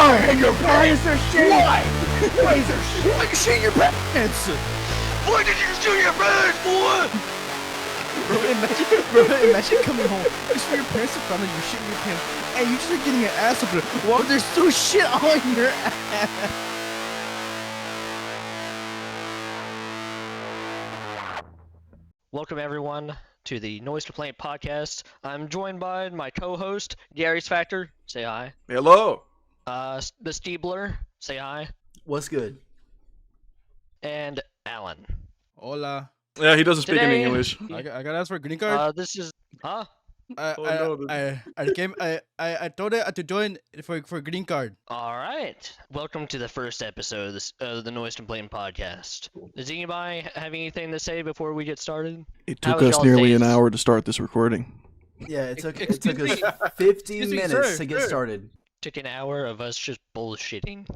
Why? And your pants are shitty. Why? Why is there shit? Why you shit your pants? Why did you shit your pants, boy? Imagine coming home, you just your parents in front of you, shitting your pants, and you just getting your ass open while there's still shit on your ass. Welcome everyone to the NoiseComplaint podcast. I'm joined by my co-host Gary's Factor. Say hi. Hello. The Steebler. Say hi. What's good? And Alan. Hola. Yeah, he doesn't speak Today- in English. I got asked for a green card. This is I no, told it to join for a green card. all right. Welcome to the first episode of the NoiseComplaint podcast. Does anybody have anything to say before we get started? It How took was us y'all's nearly an days? hour to start this recording. Yeah, it took Excuse us me. 50 Excuse me, minutes sir, to get sir. started. Took an hour of us just bullshitting.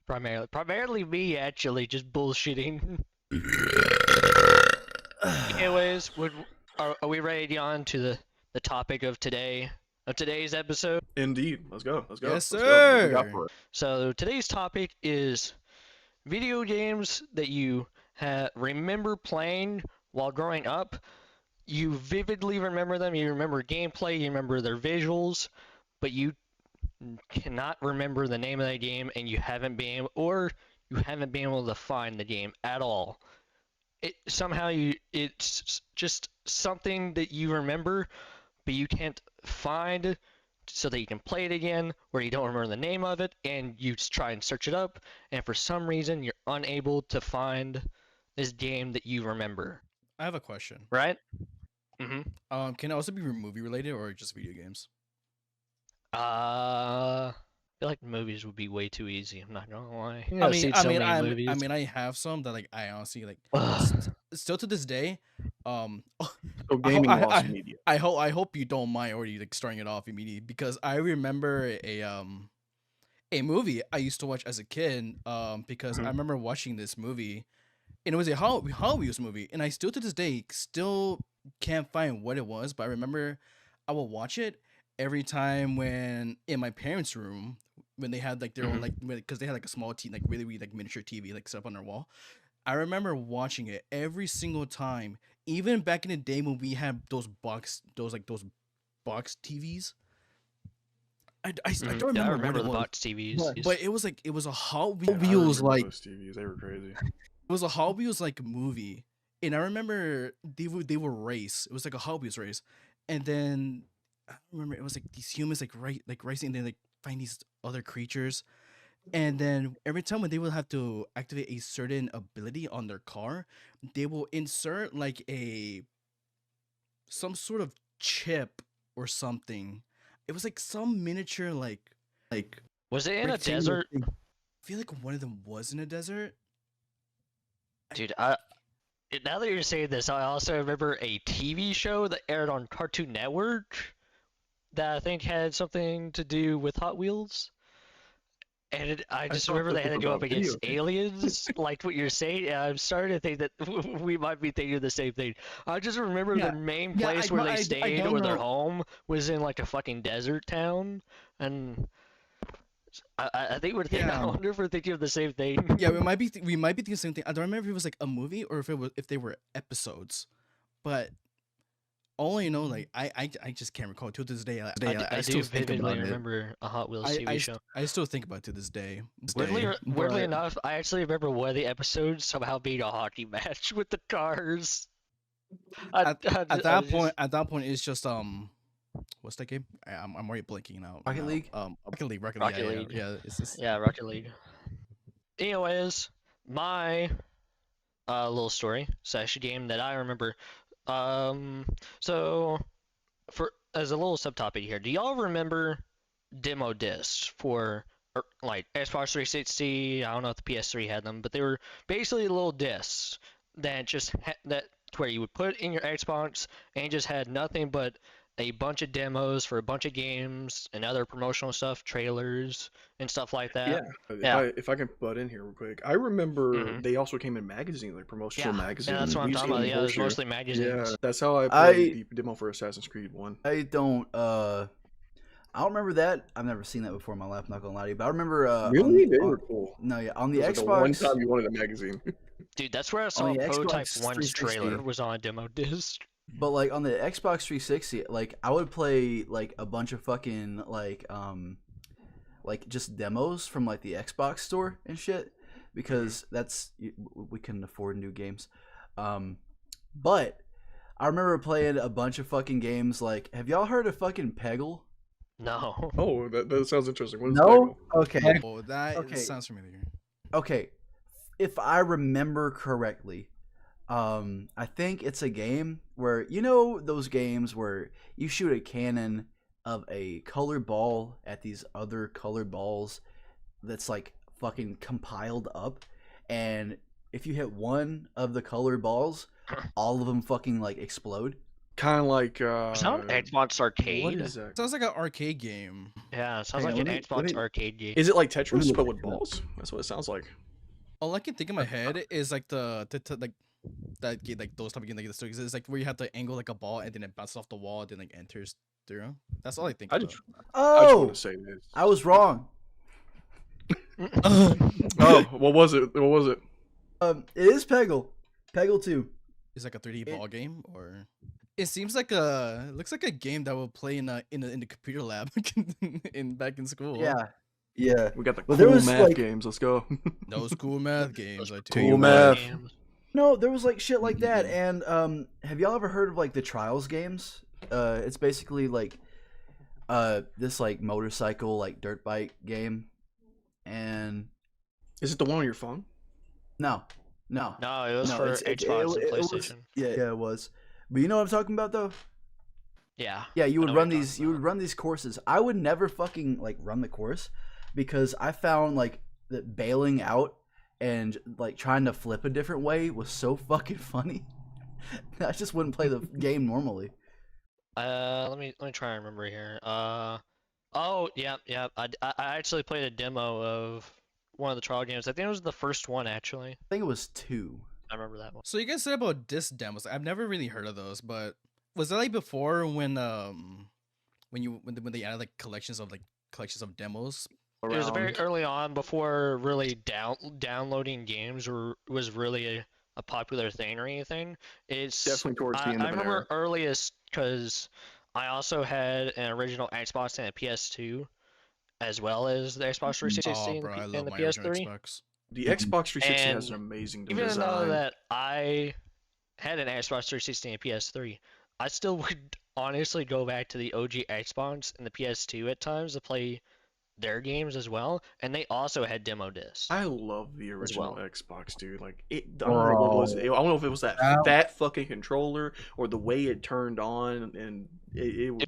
Primarily me actually just bullshitting. Anyways, are we ready to get on to the topic of today's episode? Indeed. Let's go. Let's go. Yes, Let's go. What we got sir. for it? So today's topic is video games that you remember playing while growing up. You vividly remember them. You remember gameplay. You remember their visuals, but you cannot remember the name of that game, and you haven't been able to find the game at all. It's just something that you remember, but you can't find so that you can play it again, or you don't remember the name of it, and you just try and search it up, and for some reason you're unable to find this game that you remember, I have a question. right? Mm-hmm. Can it also be movie related or just video games? I feel like movies would be way too easy. I'm not gonna lie. I mean, I have some that I honestly still to this day. So gaming lost media. I hope you don't mind already starting it off immediately, because I remember a movie I used to watch as a kid because I remember watching this movie, and it was a Hot Wheels movie, and I still to this day can't find what it was, but I remember I will watch it every time when in my parents' room when they had their own because they had a small TV, really miniature TV set up on their wall. I remember watching it every single time, even back in the day when we had those box TVs. I don't remember, I remember what it the was, box TVs. but it was a Hot Yeah, I Wheels remember those TVs. They were crazy. it was a Hot Wheels movie, and I remember they would race. It was like a Hot Wheels race, and then I remember it was these humans racing, and then find these other creatures, and then every time when they will have to activate a certain ability on their car, they will insert some sort of chip or something. It was some miniature Was it in a rectangular desert? thing. I feel like one of them was in a desert. Dude, now that you're saying this, I also remember a TV show that aired on Cartoon Network that I think had something to do with Hot Wheels. And I just thought remember this they had to was go about up against video aliens, like what you're saying. And I'm starting to think that we might be thinking the same thing. I just remember Yeah, their main yeah, place I- where I- they I stayed, don't or their know. home, was in a fucking desert town. And I think we're thinking, I Yeah. wonder if we're thinking of the same thing. Yeah, we might be thinking the same thing. I don't remember if it was a movie or if they were episodes, but all I know, I just can't recall to this day. I still do think vividly about it. remember a Hot Wheels TV show. I still think about it to this day. Weirdly but enough, I actually remember one of the episodes somehow being a hockey match with the cars. at that point, it's just what's that game? I'm already blinking out. Rocket now. League? Rocket League. Rocket League. Yeah. It's just, Yeah, Rocket League. Anyways, my little story / game that I remember. So as a little subtopic here, do y'all remember demo discs for Xbox 360? I don't know if the PS3 had them, but they were basically little discs that where you would put in your Xbox, and it just had nothing but a bunch of demos for a bunch of games and other promotional stuff, trailers and stuff like that. Yeah. If I can butt in here real quick, I remember Mhm. they also came in magazines, promotional magazines. Yeah, that's what I'm We used talking to about. get Yeah, it was brochure. mostly magazines. Yeah, that's how I played the demo for Assassin's Creed 1. I don't I don't remember that. I've never seen that before in my life. I'm not gonna lie to you, but I remember. Really? They were cool. No, yeah, on the It was like the one Xbox. time you wanted a magazine. Dude, that's where I saw the Prototype Xbox 1's 360. trailer was on a demo disc. But like on the Xbox 360, like I would play like a bunch of fucking like just demos from like the Xbox store and shit because we couldn't afford new games. But I remember playing a bunch of fucking games. Like, have y'all heard of fucking Peggle? No. Oh, that sounds interesting. What is No. Peggle? Okay. Oh, that Okay. sounds familiar. Okay. If I remember correctly, I think it's a game where those games where you shoot a cannon of a colored ball at these other colored balls that's like fucking compiled up, and if you hit one of the colored balls, all of them fucking like explode. Kind of like Is that on Xbox Arcade? What is that? Sounds like an arcade game. Yeah, it sounds Hang like on, an let Xbox me- Arcade game. Is it like Tetris Let me but look with it up. balls? That's what it sounds like. All I can think in my head is like like that game, like those type of games like the stories. It's like where you have to angle like a ball and then it bounces off the wall and then like enters through. That's all I think. I about. just Oh, want to say this. I was wrong. Oh, what was it? What was it? It is Peggle. Peggle 2. It's like a 3D ball game, or it seems like it looks like a game that will play in the computer lab back in school. Yeah. Yeah. We got the Well, there cool was, math like- games. Let's go. Those cool math games. I tell Cool you what. math. No, there was like shit like that. And have y'all ever heard of like the Trials games? It's basically like this like motorcycle like dirt bike game. And Is it the one on your phone? no. No, it was No, for it's- Xbox and it was- PlayStation. yeah, it was. But you know what I'm talking about though? Yeah. Yeah, you I would know what run you're these. talking You would run these courses. I would never fucking like run the course because I found like that bailing out and like trying to flip a different way was so fucking funny. I just wouldn't play the game normally. Let me try and remember here. Oh yeah. I actually played a demo of one of the trial games. I think it was the first one actually. I think it was 2. I remember that one. So you guys said about disc demos. I've never really heard of those, but was that like before when they added like collections of demos? It was very Around- early on before really downloading games was really a popular thing or anything. It's Definitely towards the end I of an remember era. earliest because I also had an original Xbox and a PS2, as well as the Xbox 360 Oh, bro, I and love the my original PS3. Xbox. The Xbox 360 has And an amazing Even design. though that I had an Xbox 360 and a PS3, I still would honestly go back to the OG Xbox and the PS2 at times to play their games as well, and they also had demo discs. I love the original well. Xbox, dude. Like it, I don't know what was it. I don't know if it was that fat fucking controller or the way it turned on, and It was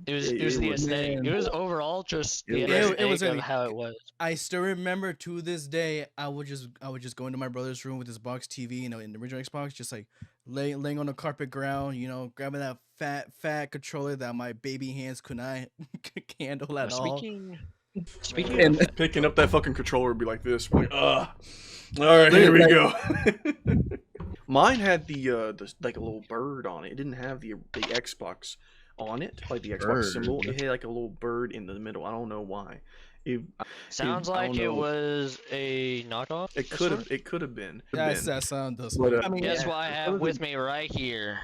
the aesthetic. man. It was overall just the It aesthetic was of really- how it was. I still remember to this day. I would just go into my brother's room with his box TV, in the original Xbox, just like laying on the carpet ground, grabbing that fat controller that my baby hands could not handle at all. Speaking and of, picking up that fucking controller would be like this. Like, all right, here we go. Mine had the like a little bird on it. It didn't have the Xbox on it, like the Xbox Bird. symbol. It had like a little bird in the middle. I don't know why. sounds I like don't it know. was a knockoff. It of could have. sorts. It could have been. That sound does. But, make- I mean, Guess yeah, what I it have was with me right here?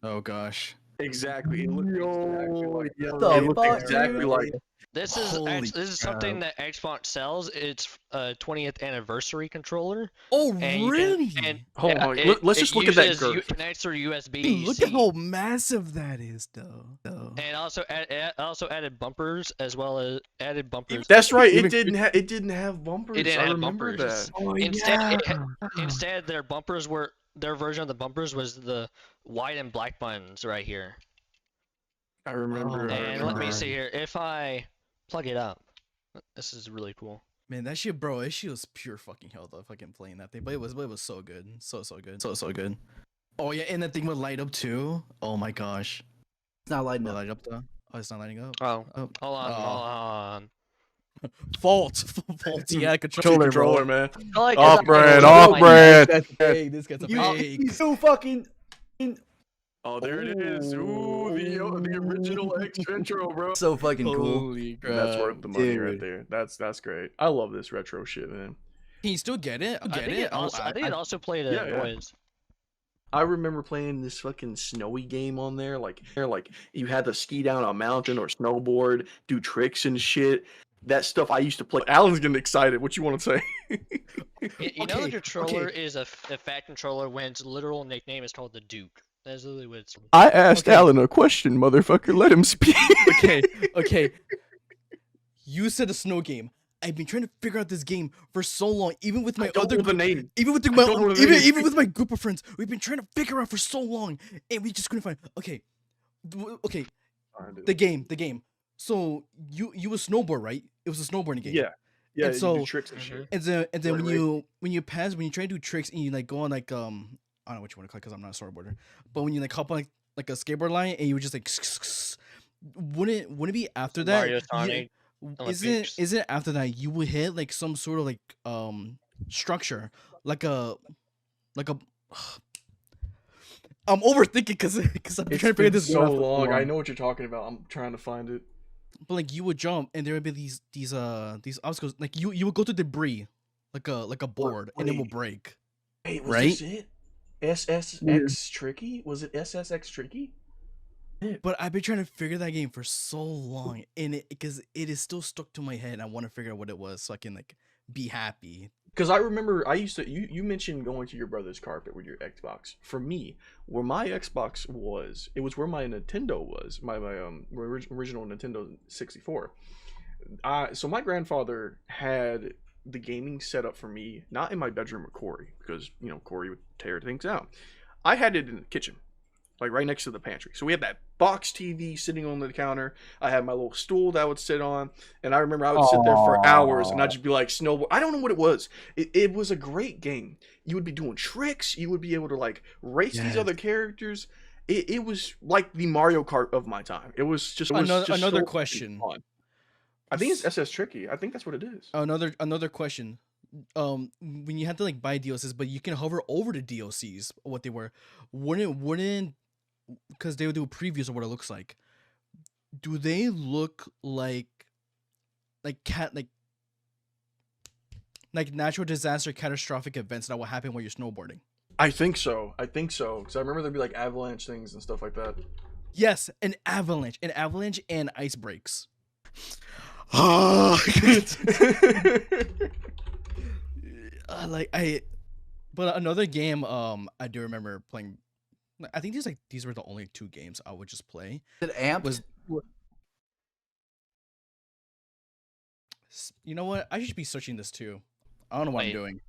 Oh gosh. Exactly. It looked exactly like. The It looked fuck, exactly dude? like. This is Holy this is something that Xbox sells. It's a 20th anniversary controller. Oh And you can- really? Hold yeah, on. it- Let's it just look at that uses girth. An extra USB. Dude, look at how massive that is, though. And also added bumpers as well as added bumpers. That's right. Even- It didn't have bumpers. It didn't I have remember bumpers. that. Instead, their version of the bumpers was the white and black buttons right here. I remember. I And let me remember. see here. If I plug it up, this is really cool. Man, that shit, bro, that shit was pure fucking hell though, fucking playing that thing. But it was so good. So good. So good. Oh yeah, and the thing would light up too. Oh my gosh. It's not lighting Will it up. light up though? Oh, it's not lighting up. Oh, Oh. hold on, Oh. hold on. Fault. Yeah, controller, Controller, man. I like Off it. brand, Oh off my- brand. That's fake. This guy's a You fake. so fucking. Oh, there it is. Ooh, the original X intro, bro. So fucking cool. Holy crap. That's worth the money right Dude. there. That's great. I love this retro shit, man. Can you still get it? I think it also played yeah, yeah. Noise. I remember playing this fucking snowy game on there. Like you had to ski down a mountain or snowboard, do tricks and shit. That stuff I used to play. Alan's getting excited. What you want to say? You know the controller is a fat controller when its literal nickname is called the Duke. That's literally what it's. I asked Alan a question, motherfucker. Let him speak. Okay. You said a snow game. I've been trying to figure out this game for so long, even with my Don't know the name. even with even with my group of friends. We've been trying to figure out for so long, and we just couldn't find. Okay. The game. So you a snowboard, right? It was a snowboarding game. Yeah. Yeah. And so you do tricks and shit. and then Right, when you try to do tricks and you like go on like I don't know what you want to call it because I'm not a snowboarder, but when you like hop on like a skateboard line and you would just like wouldn't it be after that? Mario Sonic. Is it after that you would hit like some sort of like structure like a I'm overthinking because I'm trying to figure this so out. long. I know what you're talking about. I'm trying to find it. But like you would jump and there would be these obstacles like you would go to debris like a board and it will break. Hey, was Right? this it? SSX Tricky? Was it SSX Tricky? But I've been trying to figure that game for so long, and because it is still stuck to my head. And I want to figure out what it was so I can like be happy. Because I remember I used to. You mentioned going to your brother's carpet with your Xbox. For me, where my Xbox was, it was where my Nintendo was. My original Nintendo 64. So my grandfather had the gaming set up for me, not in my bedroom with Corey, because Corey would tear things out. I had it in the kitchen, like right next to the pantry. So we had that box TV sitting on the counter. I had my little stool that I would sit on, and I remember I would sit there for hours, and I'd just be like snowboard. I don't know what it was. It was a great game. You would be doing tricks. You would be able to like race these other characters. It was like the Mario Kart of my time. It was just Another so question. fun. I think it's SS Tricky. I think that's what it is. Another question. When you had to like buy DLCs, but you can hover over the DLCs, what they were, wouldn't because they would do previews of what it looks like. Do they look like natural disaster, catastrophic events that will happen when you're snowboarding? I think so. Because I remember there'd be like avalanche things and stuff like that. Yes, an avalanche, and ice breaks. But another game I do remember playing. I think these were the only two games I would just play. Did Amp You know what? I should be searching this too. I don't know what I'm Wait. doing.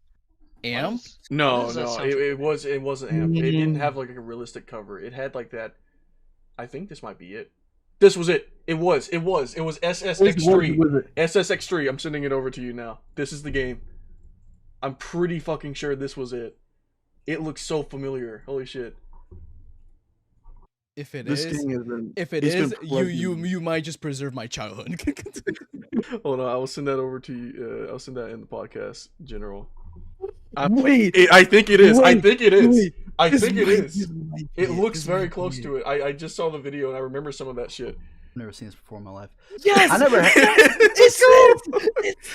Amp? No, does that sound it wasn't Amp. It didn't have like a realistic cover. It had like that. I think this might be it. This was it. It was SSX3. SSX3. I'm sending it over to you now. This is the game. I'm pretty fucking sure this was it. It looks so familiar. Holy shit. If it This is, thing has been. you might just preserve my childhood. Hold on, I will send that over to you. I'll send that in the podcast general. Wait, I think it is. I think it is. wait. I This think it might- is. this might be It looks This very might close be to it. I just saw the video and I remember some of that shit. I've never seen this before in my life. Yes, I never. Let's go.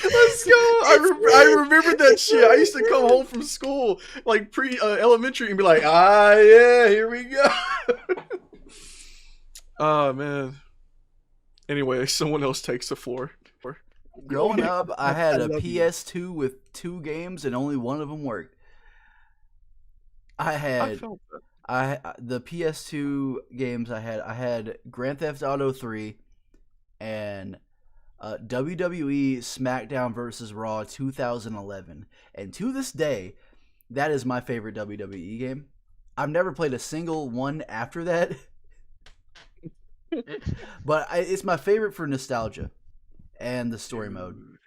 Let's go. I remember that shit. I used to come home from school, like elementary, and be like, yeah, here we go. Oh man. Anyway, someone else takes the floor. Growing up, I had I a love you. PS2 with 2 games, and only one of them worked. I I had felt that. the PS2 games. I had Grand Theft Auto 3 and WWE SmackDown vs. Raw 2011, and to this day, that is my favorite WWE game. I've never played a single one after that, but it's my favorite for nostalgia and the story mode.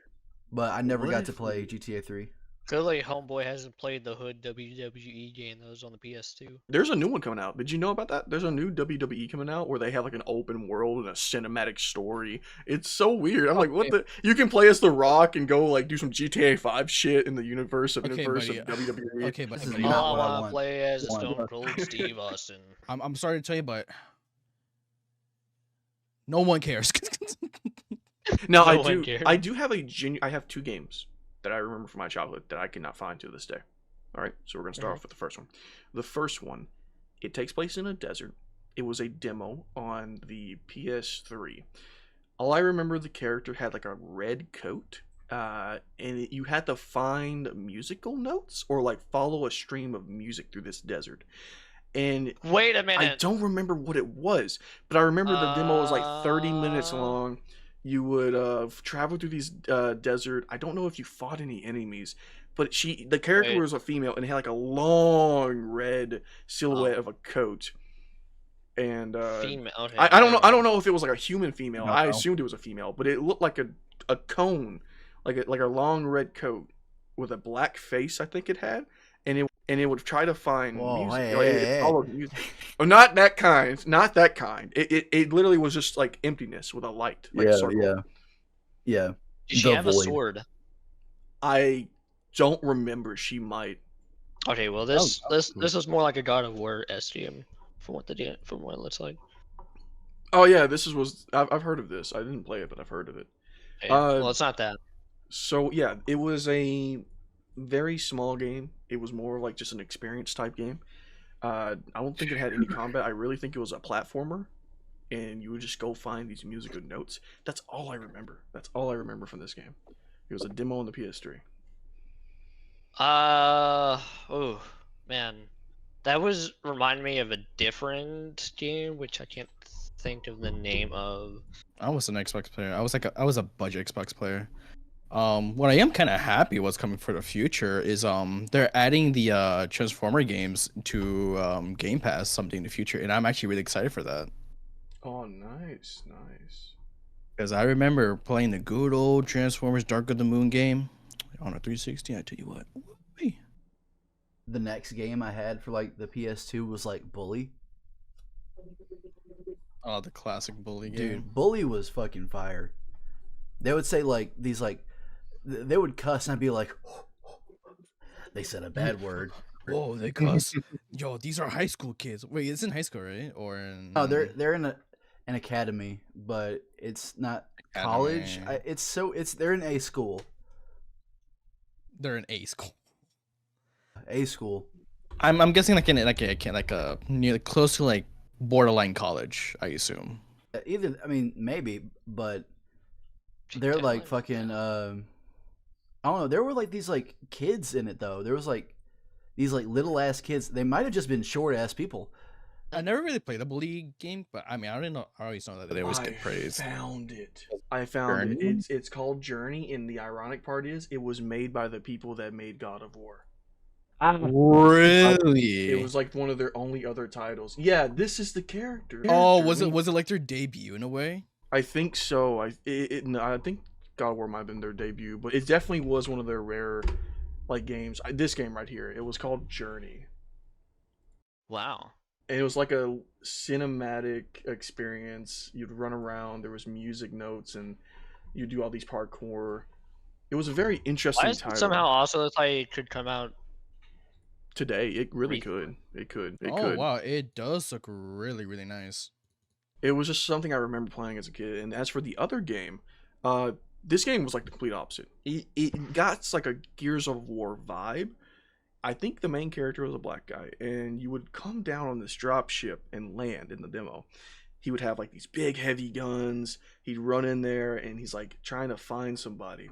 But I never got to play GTA 3. Clearly, Homeboy hasn't played the Hood WWE game that was on the PS2. There's a new one coming out. Did you know about that? There's a new WWE coming out where they have like an open world and a cinematic story. It's so weird. I'm like, what Okay, the? You can play as The Rock and go like do some GTA 5 shit in the universe of okay, buddy. WWE. Okay, This buddy. is not Oh, what I I want to want. play as Want. Stone Cold Steve Austin. I'm sorry to tell you, but no one cares. Now No one cares. I do have I have two games that I remember from my childhood that I cannot find to this day. All right, so we're gonna start off with the first one. The first one, it takes place in a desert. It was a demo on the PS3. All I remember, the character had like a red coat, you had to find musical notes or like follow a stream of music through this desert. And Wait a I minute. don't remember what it was, but I remember the demo was like 30 minutes long. You would travel through these desert. I don't know if you fought any enemies, but the character Wait. was a female and had like a long red silhouette of a coat. And Female. Okay, I don't know. never I don't mind. know if it was like a human female. I assumed it was a female, but it looked like a cone, like a long red coat with a black face. I think it had, and it would try to find Whoa, music. hey, Like, hey, it hey. followed music. Oh, not that kind. Not that kind. It literally was just like emptiness with a light, like a circle. Yeah. Did she The have a void. sword? I don't remember. She might. Okay, well this was more like a God of War SGM from what it looks like. Oh yeah, I've heard of this. I didn't play it, but I've heard of it. Okay, well, it's not that. So yeah, it was a very small game. It was more like just an experience type game. I don't think it had any combat. I really think it was a platformer, and you would just go find these musical notes. That's all I remember. That's all I remember from this game. It was a demo on the PS3. Oh man, that was remind me of a different game which I can't think of the name of. I was an Xbox player. I was a budget Xbox player. What I am kind of happy what's coming for the future is they're adding the Transformer games to Game Pass something in the future, and I'm actually really excited for that. Oh, nice, nice. Because I remember playing the good old Transformers Dark of the Moon game on a 360. I tell you what, woo-wee. The next game I had for like the PS2 was like Bully. Oh, the classic Bully game. Dude, Bully was fucking fire. They would say like these like they would cuss and I'd be like they said a bad word. Whoa, they cuss. Yo, these are high school kids. Wait, it's in high school, right? Or in Oh, they're in an academy, but it's not college. Academy. They're in a school. They're in A school. A school. I'm guessing like a near close to like borderline college, I assume. Either I mean maybe, but they're like fucking I don't know. There were like these like kids in it though. There was like these like little ass kids. They might have just been short ass people. I never really played a Bully game, but I mean I didn't know. I always know that they always get praise. I found it. Journey? It's called Journey, and the ironic part is it was made by the people that made God of War. Really? It was like one of their only other titles. Yeah, this is the character. Oh, was it like their debut in a way? I think so. No, I think God of War might have been their debut, but it definitely was one of their rare like games. This game right here, it was called Journey. Wow. And it was like a cinematic experience. You'd run around, there was music notes, and you do all these parkour. It was a very interesting Why does title. it somehow also look like it could come out Today, it really could. It could. Wow, it does look really, really nice. It was just something I remember playing as a kid. And as for the other game, this game was like the complete opposite. It got like a Gears of War vibe. I think the main character was a black guy, and you would come down on this drop ship and land in the demo. He would have like these big heavy guns. He'd run in there and he's like trying to find somebody.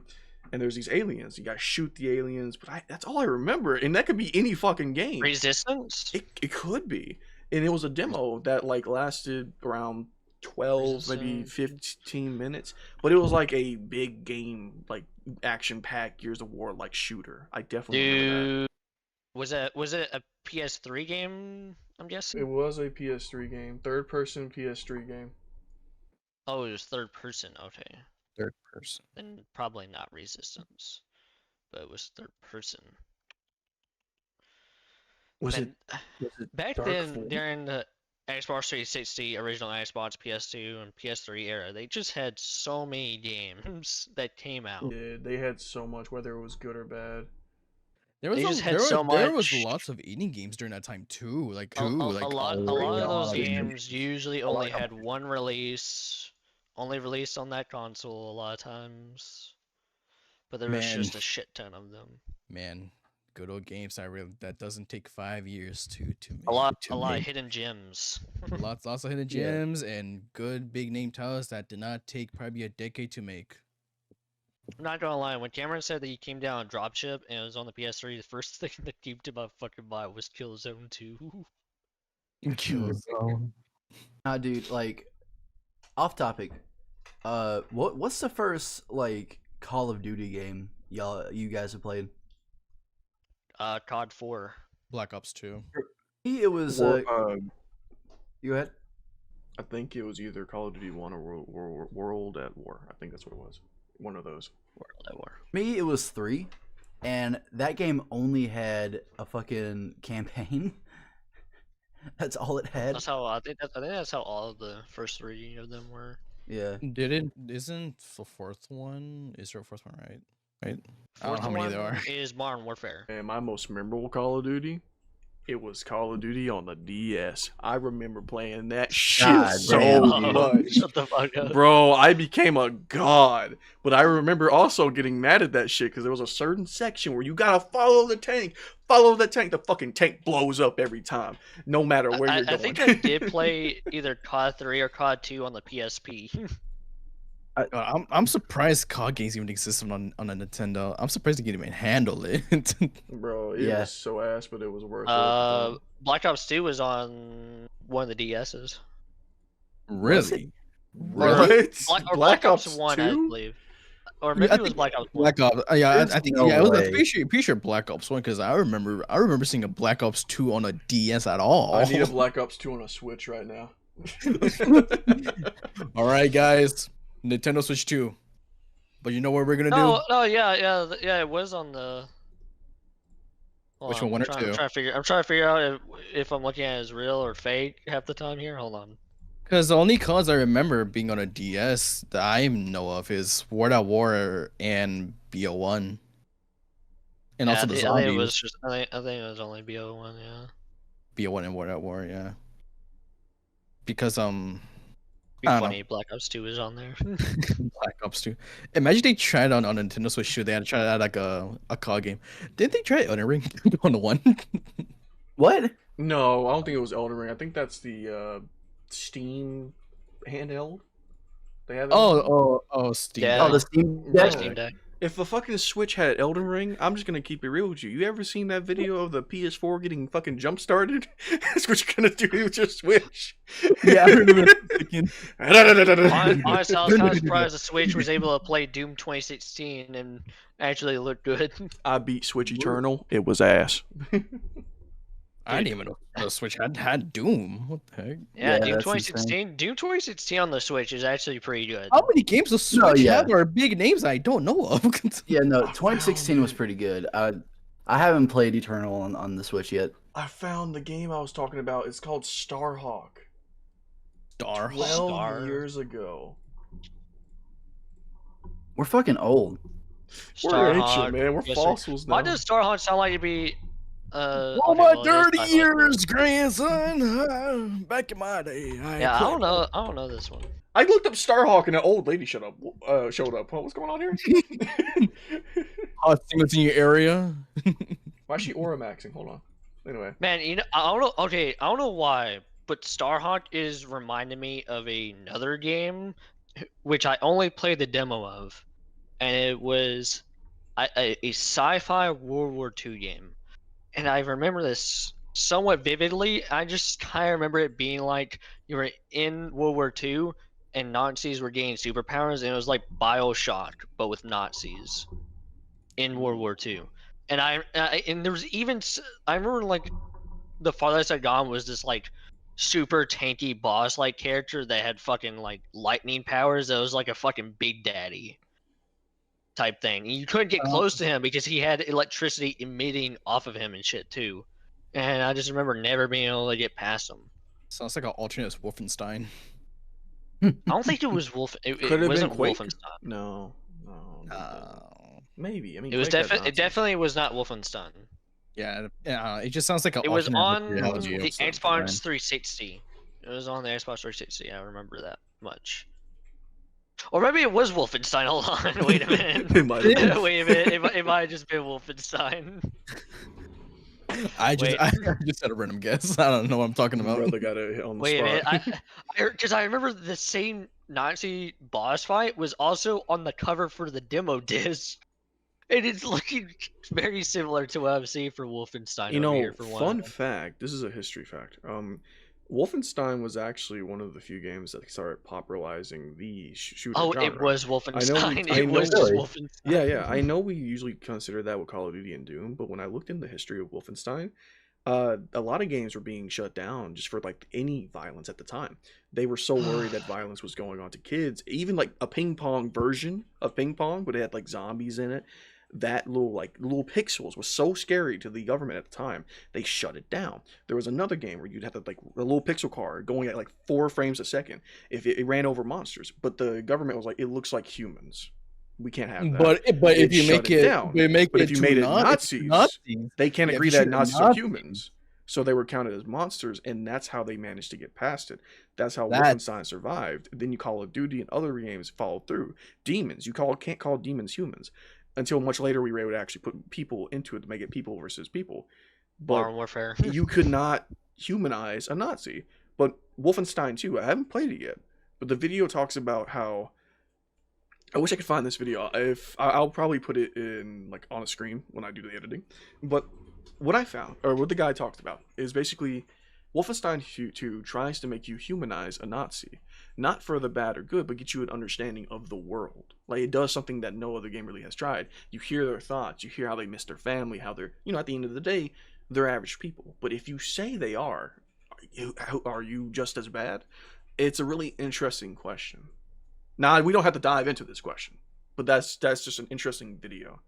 And there's these aliens. You gotta shoot the aliens, but that's all I remember. And that could be any fucking game. Resistance? It could be. And it was a demo that like lasted around 12, maybe 15 minutes. But it was like a big game, like action-packed Gears of War like shooter. I definitely remember that. Was it a PS3 game, I'm guessing? It was a PS3 game, third-person PS3 game. Oh, it was third person. Okay. Third person. Then probably not Resistance. but it was third person. Was Man, it back Dark then, Form? during the Xbox 360, original Xbox, PS2, and PS3 era, they just had so many games that came out. Yeah, they had so much, whether it was good or bad. They just had there so was much. lots of indie games during that time too. Like A lot of those God. games usually only had one release, only released on that console a lot of times. But there was Man. just a shit ton of them. Man, good old games. That doesn't take 5 years to make. A lot to of make. hidden gems. Lots of hidden Yeah. gems and good big name titles that did not take probably a decade to make. I'm not gonna lie, when Cameron said that he came down on dropship and it was on the PS3, the first thing that came to my fucking mind was Killzone 2. Killzone. Dude, like, off topic. What's the first like Call of Duty game you guys have played? COD 4. Black Ops 2. It was War, you ahead. I think it was either Call of Duty 1 or World at War. I think that's what it was. One of those. World at War. Me, it was 3, and that game only had a fucking campaign. That's all it had. That's how I think that's how all of the first 3 of them were. Yeah. Isn't the fourth one? Is there a fourth one, right? Right. I don't Fourth know how many one there are. is Modern Warfare. And my most memorable Call of Duty, it was Call of Duty on the DS. I remember playing that shit God so damn, much. Shut the fuck up. Bro, I became a god. But I remember also getting mad at that shit because there was a certain section where you gotta follow the tank. Follow the tank. The fucking tank blows up every time, no matter where you're I going. think I did play either COD 3 or COD 2 on the PSP. I'm surprised COD games even exist on a Nintendo. I'm surprised they can even handle it. Bro, it Yeah. was so ass, but it was worth it. at the time. Black Ops 2 was on one of the DSs. Really? What? Black Ops 1, 2? I believe. Or maybe it was Black Ops 1. Black Ops. Yeah, There's I think no it was. I'm way. pretty sure Black Ops 1 because I remember seeing a Black Ops 2 on a DS at all. I need a Black Ops 2 on a Switch right now. All right, guys. Nintendo Switch 2. But you know what we're gonna do? No, yeah, it was on the. Hold Which on, one, 1 or I'm 2? trying to figure out if I'm looking at it as real or fake half the time here. Hold on. Because the only CODs I remember being on a DS that I know of is World at War and BO1. And Yeah, also the I think zombies. it was just. I think it was only BO1. Yeah. BO1 and World at War, yeah. Because Be I don't funny. Black Ops 2 is on there. Black Ops 2. Imagine they tried on Nintendo Switch 2. They had to try out like a COD game. Didn't they try Elden Ring on the one? What? No, I don't think it was Elden Ring. I think that's the Steam handheld. They have it. Oh, Steam. Yeah. Oh, the Steam Yeah. Deck. Steam Deck. If a fucking Switch had Elden Ring, I'm just gonna keep it real with you. You ever seen that video of the PS4 getting fucking jump started? That's what you're gonna do with your Switch. Yeah, I remember thinking. Honestly, I was kind of surprised the Switch was able to play Doom 2016 and actually look good. I beat Switch Eternal. It was ass. I didn't even know the Switch had Doom. What the heck? Yeah, Doom that's 2016. Doom 2016 on the Switch is actually pretty good. How many games the Switch No, yeah. have are big names I don't know of? Yeah, no, 2016 was pretty good. I haven't played Eternal on the Switch yet. I found the game I was talking about. It's called Starhawk. Star 12 Star. years ago. We're fucking old. We're ancient, Starhawk, man. We're yes, sir. fossils now. Why does Starhawk sound like it'd be? All okay, my well, it is dirty Starhawk, years, grandson. Back in my day. Yeah, I don't know. I don't know this one. I looked up Starhawk and an old lady showed up. Huh, what's going on here? Hot singles in your area. Why is she aura maxing? Hold on. Anyway. Man, you know, I don't know. Okay, I don't know why, but Starhawk is reminding me of another game, which I only played the demo of, and it was a sci-fi World War II game, and I remember this somewhat vividly. I just kind of remember it being like you were in World War II and Nazis were gaining superpowers, and it was like BioShock but with Nazis in World War II. And and there was even I remember like the farthest I'd gone was this like super tanky boss like character that had fucking like lightning powers. That was like a fucking big daddy. type thing. You couldn't get close to him because he had electricity emitting off of him and shit too. And I just remember never being able to get past him. Sounds like an alternate Wolfenstein. I don't think it was Wolf. It Could have been wasn't Quake. Wolfenstein. No. Maybe. I mean, It was Quake had definitely. It Nazis. definitely was not Wolfenstein. Yeah, it just sounds like an It was alternate on reality the of some Xbox kind. 360. It was on the Xbox 360. I remember that much. Or maybe it was Wolfenstein. Hold on. Wait a minute. It might have been. Wait a minute. It might have just been Wolfenstein. I Wait. just had a random guess. I don't know what I'm talking about. Brother got it on the Wait a spot. minute. Because I remember the same Nazi boss fight was also on the cover for the demo disc. And it's looking very similar to what I'm seeing for Wolfenstein You over know, here. For fun one. fact. This is a history fact. Wolfenstein was actually one of the few games that started popularizing the shooter Oh, genre. it was Wolfenstein. I It was just Really? Wolfenstein. Yeah. I know we usually consider that with Call of Duty and Doom, but when I looked in the history of Wolfenstein, a lot of games were being shut down just for like any violence at the time. They were so worried that violence was going on to kids. Even like a ping pong version of ping pong, but it had like zombies in it. That little pixels was so scary to the government at the time, they shut it down. There was another game where you'd have to like a little pixel car going at like 4 frames a second if it ran over monsters, but the government was like, it looks like humans. We can't have that. But if It you shut make it it, down. but if you made it Nazis, they can't yeah, if agree you that shoot a Nazis are Nazi- humans. So they were counted as monsters, and that's how they managed to get past it. That's how That- Wolfenstein survived. Then you Call of Duty and other games followed through. Demons, can't call demons humans until much later we were able to actually put people into it to make it people versus people. Modern But Warfare. you could not humanize a Nazi. But Wolfenstein 2, I haven't played it yet, but the video talks about how. I wish I could find this video. I'll probably put it in like on a screen when I do the editing. But what I found, or what the guy talked about, is basically Wolfenstein 2 tries to make you humanize a Nazi, not for the bad or good, but get you an understanding of the world. Like it does something that no other game really has tried. You hear their thoughts, you hear how they miss their family, how they're, at the end of the day, they're average people. But if you say they are you just as bad? It's a really interesting question. Now, we don't have to dive into this question, but that's just an interesting video.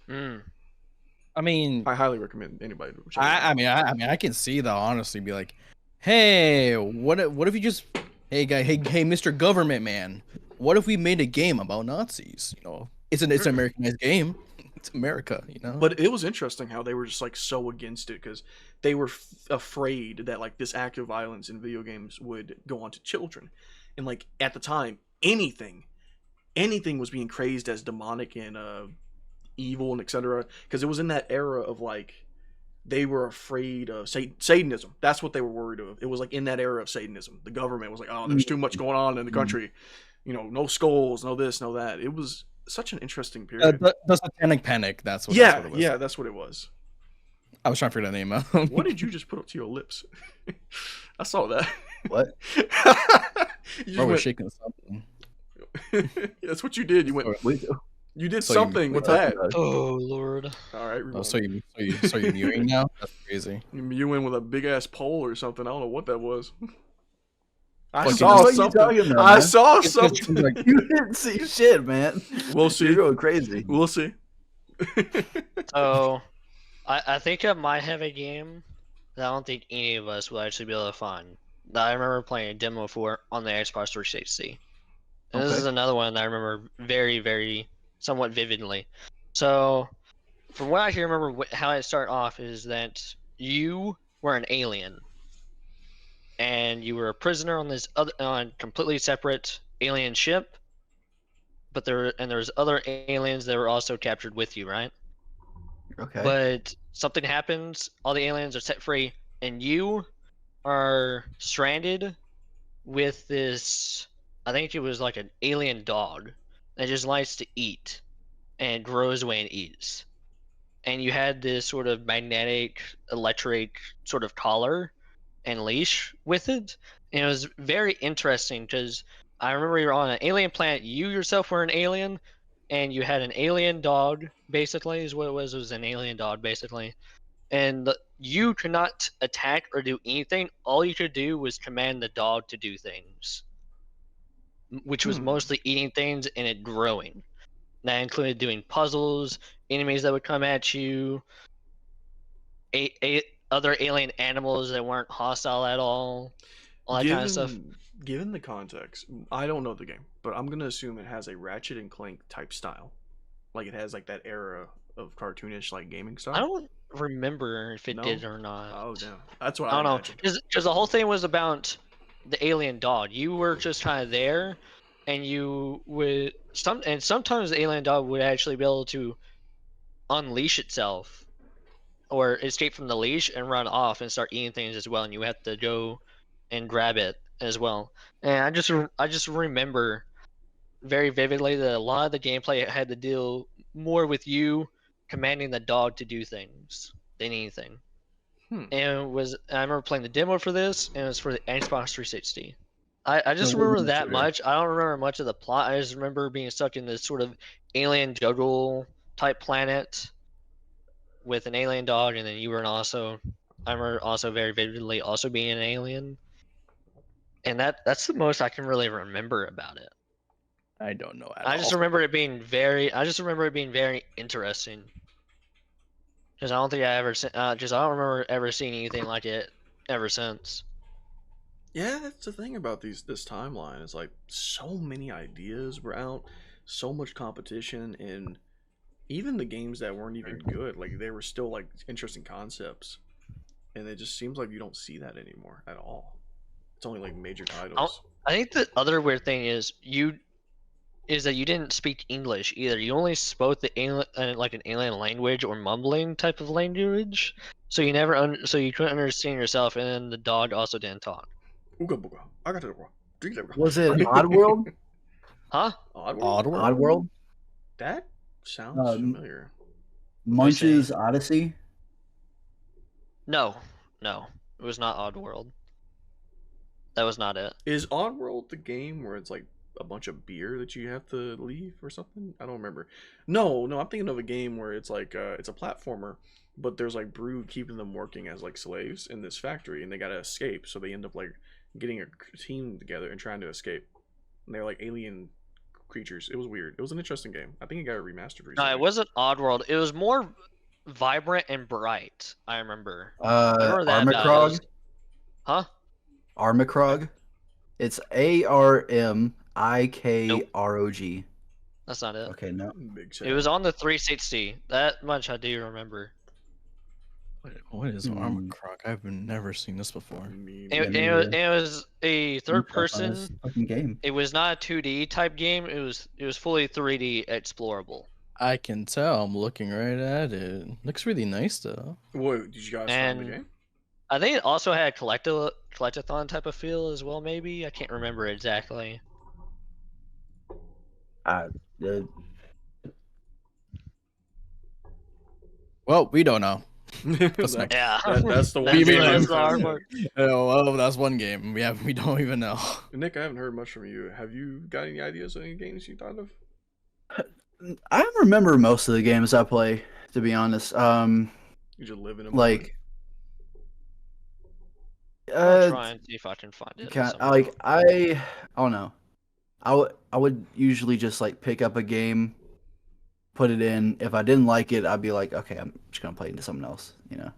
I mean, I highly recommend anybody to check it out. I mean, I can see that honestly. Be like, hey, what if you just, hey guy, hey, Mr. Government Man, what if we made a game about Nazis? It's an Americanized game. It's America, But it was interesting how they were just like so against it because they were afraid that like this act of violence in video games would go on to children, and like at the time, anything was being crazed as demonic and evil and etc. Because it was in that era of like they were afraid of Satanism. That's what they were worried of. It was like in that era of Satanism. The government was like, oh, there's too much going on in the country. No skulls, no this, no that. It was such an interesting period. The Satanic Panic. That's what. Yeah, that's what it was. yeah, that's what it was. I was trying to figure that name out. What did you just put up to your lips? I saw that. What? You Bro, we're went, shaking something. that's what you did. You went. You did something with that. Oh Lord. All right. Oh, so you're muting now? That's crazy. You went with a big ass pole or something. I don't know what that was. I Fucking- saw What are you something. talking about, I man? saw It's something. like, You didn't see shit, man. We'll see. You're going crazy. We'll see. So, I think I might have a game that I don't think any of us will actually be able to find. That I remember playing a demo for on the Xbox 360. And this Okay. is another one that I remember very, very, somewhat vividly. So, from what I can remember, how it started off is that you were an alien, and you were a prisoner on this on completely separate alien ship. But there's other aliens that were also captured with you, right? Okay. But something happens, all the aliens are set free, and you are stranded with this, I think it was like an alien dog that just likes to eat and grows away and eats. And you had this sort of magnetic, electric sort of collar and leash with it. And it was very interesting because I remember you were on an alien planet, you yourself were an alien, and you had an alien dog, basically, is what it was. It was an alien dog, basically. And you could not attack or do anything. All you could do was command the dog to do things, which was mostly eating things and it growing. That included doing puzzles, enemies that would come at you, other alien animals that weren't hostile at all that kind of stuff. Given the context, I don't know the game, but I'm gonna assume it has a Ratchet and Clank type style, like it has like that era of cartoonish like gaming I style. don't remember if it No? did or not. Oh damn, that's what I I don't know, imagined. because the whole thing was about the alien dog. You were just kind of there, and you would sometimes the alien dog would actually be able to unleash itself or escape from the leash and run off and start eating things as well, and you have to go and grab it as well. And I just remember very vividly that a lot of the gameplay had to deal more with you commanding the dog to do things than anything. Hmm. And I remember playing the demo for this, and it was for the Xbox 360. I just So what remember was that it? much. I don't remember much of the plot. I just remember being stuck in this sort of alien jungle type planet with an alien dog, and then you were I remember also very vividly also being an alien, and that's the most I can really remember about it. I don't know at I just all. remember it being very interesting because I don't think I ever just I don't remember ever seeing anything like it ever since. Yeah, that's the thing about this timeline. It's like so many ideas were out, so much competition, and even the games that weren't even good, like they were still like interesting concepts. And it just seems like you don't see that anymore at all. It's only like major titles. I think the other weird thing is that you didn't speak English either. You only spoke the alien, like an alien language or mumbling type of language. So you so you couldn't understand yourself, and then the dog also didn't talk. Ooga booga. I got it. Was it Oddworld? Huh? Oddworld? Oddworld? Oddworld? That sounds Um, familiar. Munch's Odyssey? No, no, it was not Oddworld. That was not it. Is Oddworld the game where it's like a bunch of beer that you have to leave or something? I don't remember. No, I'm thinking of a game where it's like it's a platformer, but there's like brood keeping them working as like slaves in this factory, and they gotta escape. So they end up like getting a team together and trying to escape. And they're like alien creatures. It was weird. It was an interesting game. I think it got remastered recently. No, it wasn't Oddworld. It was more vibrant and bright. I remember. I remember that about it. It Armicrog? was- Huh? Armicrog? It's Armikrog. That's not it. Okay, no. Big It was on the 360. That much I do remember. What is Hmm. Armacroc? I've never seen this before. Me And neither. it was a third That's on this person. fucking game. It was not a 2D type game. It was fully 3D explorable. I can tell. I'm looking right at it. Looks really nice though. What did you guys find the And game? I think it also had a collectathon type of feel as well. Maybe I can't remember exactly. Uh, Well, we don't know. That's next. Yeah, that's the one. We game I that's haven't the hard found part. yet. Oh, well, that's one game. We don't even know. Nick, I haven't heard much from you. Have you got any ideas of any games you thought of? I remember most of the games I play, to be honest. You just live in a Like, I'll try and see if I can find it. somehow. I don't know. I would usually just like pick up a game, put it in. If I didn't like it, I'd be like, okay, I'm just gonna play into something else. You know.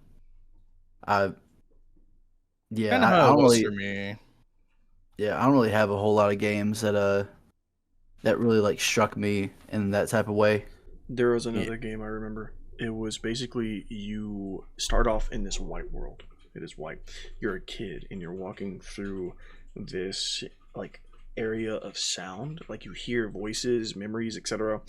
Yeah, Kind of I how don't it was really. for me. Yeah, I don't really have a whole lot of games that really like struck me in that type of way. There was another game I remember. It was basically you start off in this white world. It is white. You're a kid and you're walking through this like area of sound. Like you hear voices, memories, etc.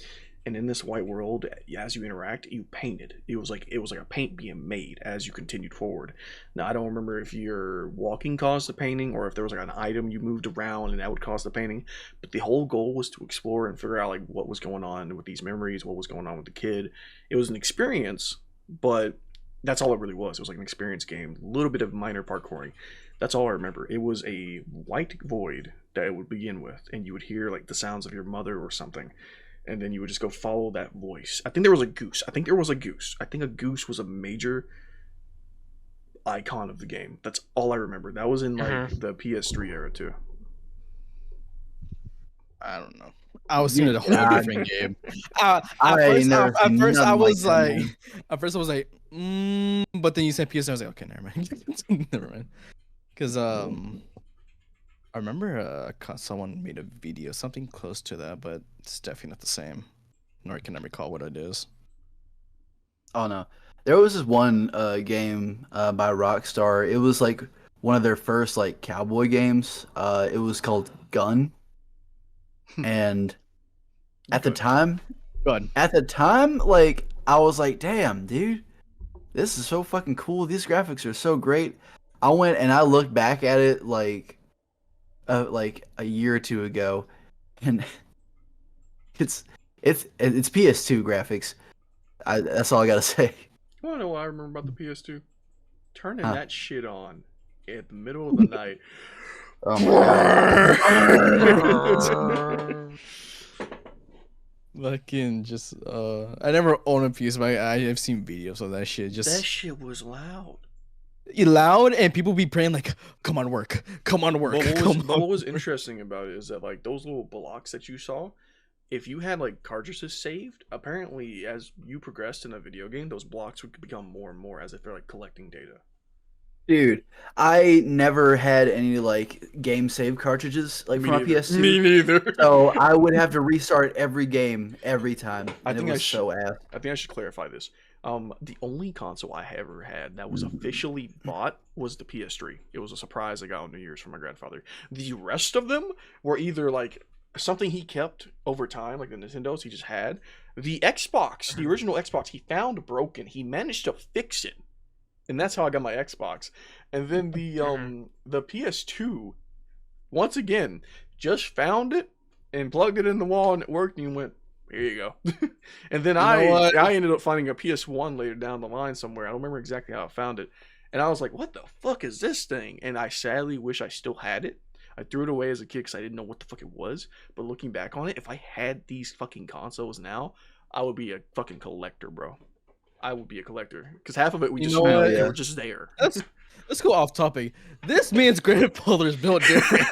And in this white world, as you interact, you painted. It was like a paint being made as you continued forward. Now I don't remember if your walking caused the painting or if there was like an item you moved around and that would cause the painting. But the whole goal was to explore and figure out like what was going on with these memories, what was going on with the kid. It was an experience, but that's all it really was. It was like an experience game, a little bit of minor parkouring. That's all I remember. It was a white void that it would begin with, and you would hear like the sounds of your mother or something, and then you would just go follow that voice. I think there was a goose. I think a goose was a major icon of the game. That's all I remember. That was in like the PS3 era too. I don't know. I was thinking of a whole Yeah, different game. I ain't never At seen first, I nothing like was that, like, man. at first I was like, but then you said PS, I was like, okay, never mind, never mind. Because I remember someone made a video, something close to that, but it's definitely not the same. Nor can I recall what it is. Oh no, there was this one game by Rockstar. It was like one of their first like cowboy games. It was called Gun, and at the Good. time, Good. like I was like, damn, dude, this is so fucking cool. These graphics are so great. I went and I looked back at it like a year or two ago, and it's PS2 graphics. That's all I gotta say. You wanna know what I remember about the PS2? Turning Huh. that shit on in the middle of the night. Oh my god. Fucking just I never owned a PS, but I've seen videos of that shit. That Just shit was loud. loud, and people be praying like, "Come on, work, come on, work." But what was interesting about it is that like those little blocks that you saw, if you had like cartridges saved, apparently as you progressed in a video game, those blocks would become more and more as if they're like collecting data. Dude, I never had any like game save cartridges like Me for my neither. PS2. Me neither. So I would have to restart every game every time. I And think it I was so ass. I think I should clarify this. The only console I ever had that was officially bought was the PS3. It was a surprise I got on New Year's from my grandfather. The rest of them were either like something he kept over time, like the Nintendos he just had. The Xbox, the original Xbox, he found broken. He managed to fix it, and that's how I got my Xbox. And then the PS2, once again, just found it and plugged it in the wall, and it worked. And you went, here you go. And then I ended up finding a PS1 later down the line somewhere. I don't remember exactly how I found it. And I was like, what the fuck is this thing? And I sadly wish I still had it. I threw it away as a kid because I didn't know what the fuck it was. But looking back on it, if I had these fucking consoles now, I would be a fucking collector, bro. I would be a collector. Because half of it we just found, what? they Yeah. were just there. Let's go off topic. This man's grandfather is built different.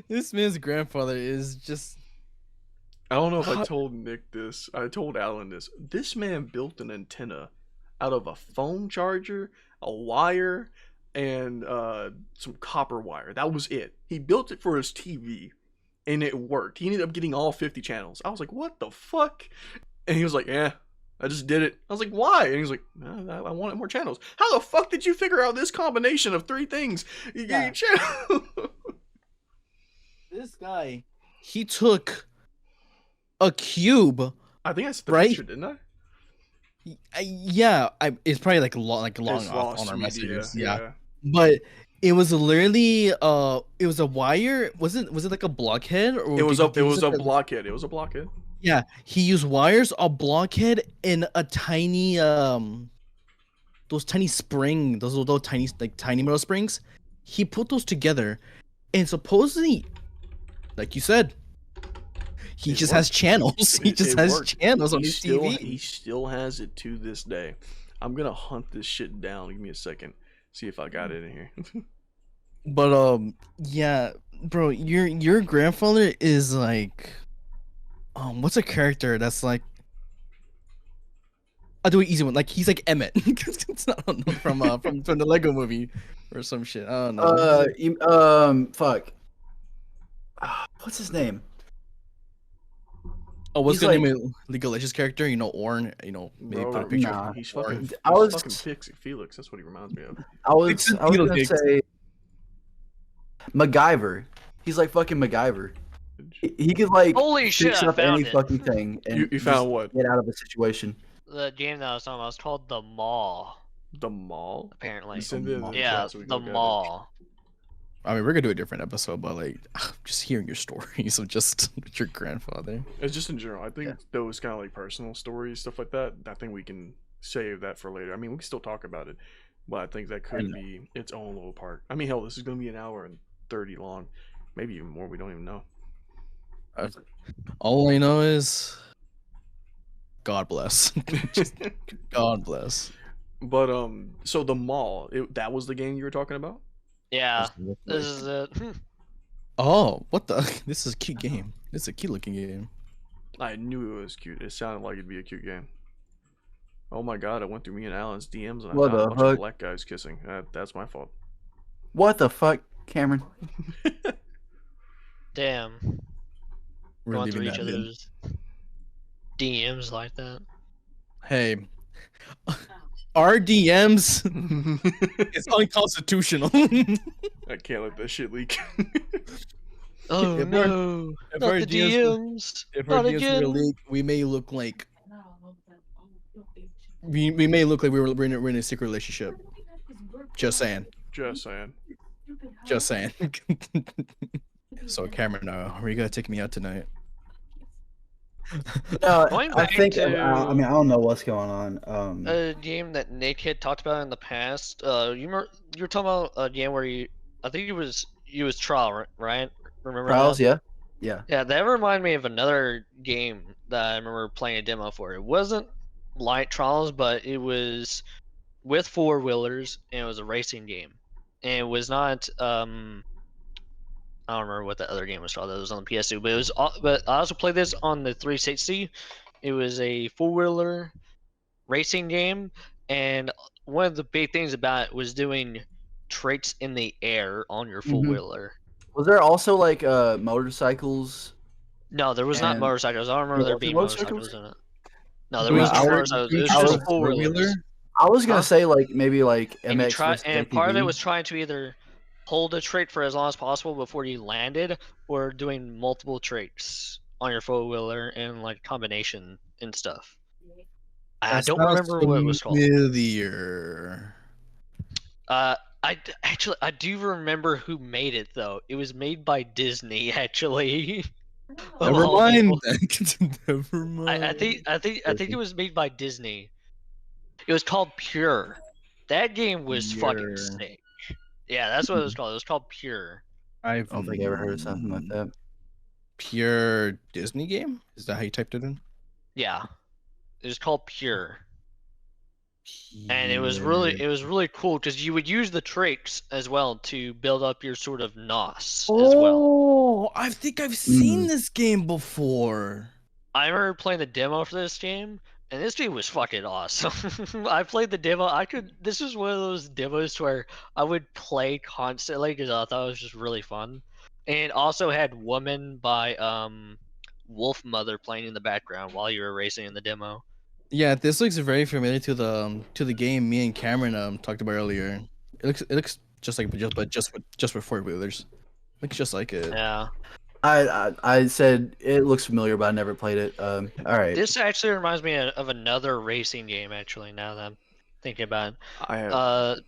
This man's grandfather is just. I don't know if I told Nick this. I told Alan this. This man built an antenna out of a phone charger, a wire, and some copper wire. That was it. He built it for his TV, and it worked. He ended up getting all 50 channels. I was like, what the fuck? And he was like, yeah, I just did it. I was like, why? And he was like, I wanted more channels. How the fuck did you figure out this combination of three things? You Yeah. channel. This guy, he took a cube. I think I said the Right? picture, didn't I? It's probably like long It's off lost on our media, messages. Yeah, but it was literally it was a wire. Was it like a blockhead or It was did a he use, like, blockhead. It was a blockhead. Yeah, he used wires, a blockhead, and a tiny those tiny spring, those little tiny like tiny metal springs. He put those together, and supposedly, like you said, he It just worked. has channels. He just It has worked. channels on He his still, TV. He still has it to this day. I'm gonna hunt this shit down. Give me a second. See if I got it in here. But yeah, bro, your grandfather is like, what's a character that's like? I'll do an easy one. Like he's like Emmett. It's not from the Lego Movie or some shit. I don't know. Fuck. What's his name? Oh, what's he's the name of League of Legends character? You know, Orin. You know, maybe Bro, put a picture. nah. he's fucking. He's I was- fucking Pixie Felix. That's what he reminds me of. I was It's gonna Felix. say MacGyver. He's like fucking MacGyver. He could like Holy shit, fix I up found any it. fucking thing and You just found what? get out of a situation. The game that I was talking about was called The Mall, The mall. apparently. You send it in the Yeah, chat so we can The look at it. Mall. I mean, we're gonna do a different episode, but like, just hearing your stories of just your grandfather. It's just in general. I think those kind of like personal stories, stuff like that. I think we can save that for later. I mean, we can still talk about it, but I think that could be its own little part. I mean, hell, this is gonna be an hour and 30 long, maybe even more. We don't even know. All I know is, God bless. Just God bless. But so the mall, that was the game you were talking about. Yeah, this is it. Oh, what the? This is a cute game. This is a cute looking game. I knew it was cute. It sounded like it'd be a cute game. Oh my god, I went through me and Alan's DMs and I What found a the bunch of fuck? black guys kissing. That's my fault. What the fuck, Cameron? Damn. We're Going leaving through each that in. other's DMs like that. Hey, our DMs is unconstitutional. I can't let that shit leak. Oh If our- no! if Not our the DMs DMs! If our Not DMs were again! leaked, we may look like we may look like we're in a secret relationship. Just saying. Just saying. Just saying. So Cameron, are you gonna take me out tonight? No, Going I back think to- I mean I don't know what's going on. A game that Nick had talked about in the past. You were talking about a game where I think it was Trial, right? Remember Trials, that? yeah, yeah. Yeah, that reminded me of another game that I remember playing a demo for. It wasn't like Trials, but it was with four-wheelers, and it was a racing game. And it was not I don't remember what that other game was called. That was on the PS2, but but I also played this on the 360. It was a four-wheeler racing game, and one of the big things about it was doing tricks in the air on your four-wheeler. Was there also like motorcycles? No, there was not And motorcycles. I don't remember there wasn't being motorcycles? motorcycles in it. No, there Doing was no trick- motorcycles. It was I just was- four-wheelers. I was gonna Huh? say like maybe like And you MX try, versus and part of it ATV. was trying to either hold a trick for as long as possible before you landed, or doing multiple tricks on your four-wheeler and like combination and stuff. I That don't sounds remember what it was called. familiar. Actually I do remember who made it though. It was made by Disney actually. Of Never all mind. people. Then. Never mind. I think it was made by Disney. It was called Pure. That game was fucking Pure. sick. Yeah, that's what it was called. It was called Pure. I don't think I ever heard of something like that. Pure Disney game? Is that how you typed it in? Yeah. It was called Pure. And it was really cool because you would use the tricks as well to build up your sort of NOS as well. Oh, I think I've seen Mm. this game before. I remember playing the demo for this game, and this game was fucking awesome. I played the demo. This was one of those demos where I would play constantly because I thought it was just really fun. And also had Woman by Wolf Mother playing in the background while you were racing in the demo. Yeah, this looks very familiar to the game me and Cameron talked about earlier. It looks just like just with four wheelers. Looks just like it. Yeah. I said it looks familiar, but I never played it. All right. This actually reminds me of another racing game, actually, now that I'm thinking about it. I have.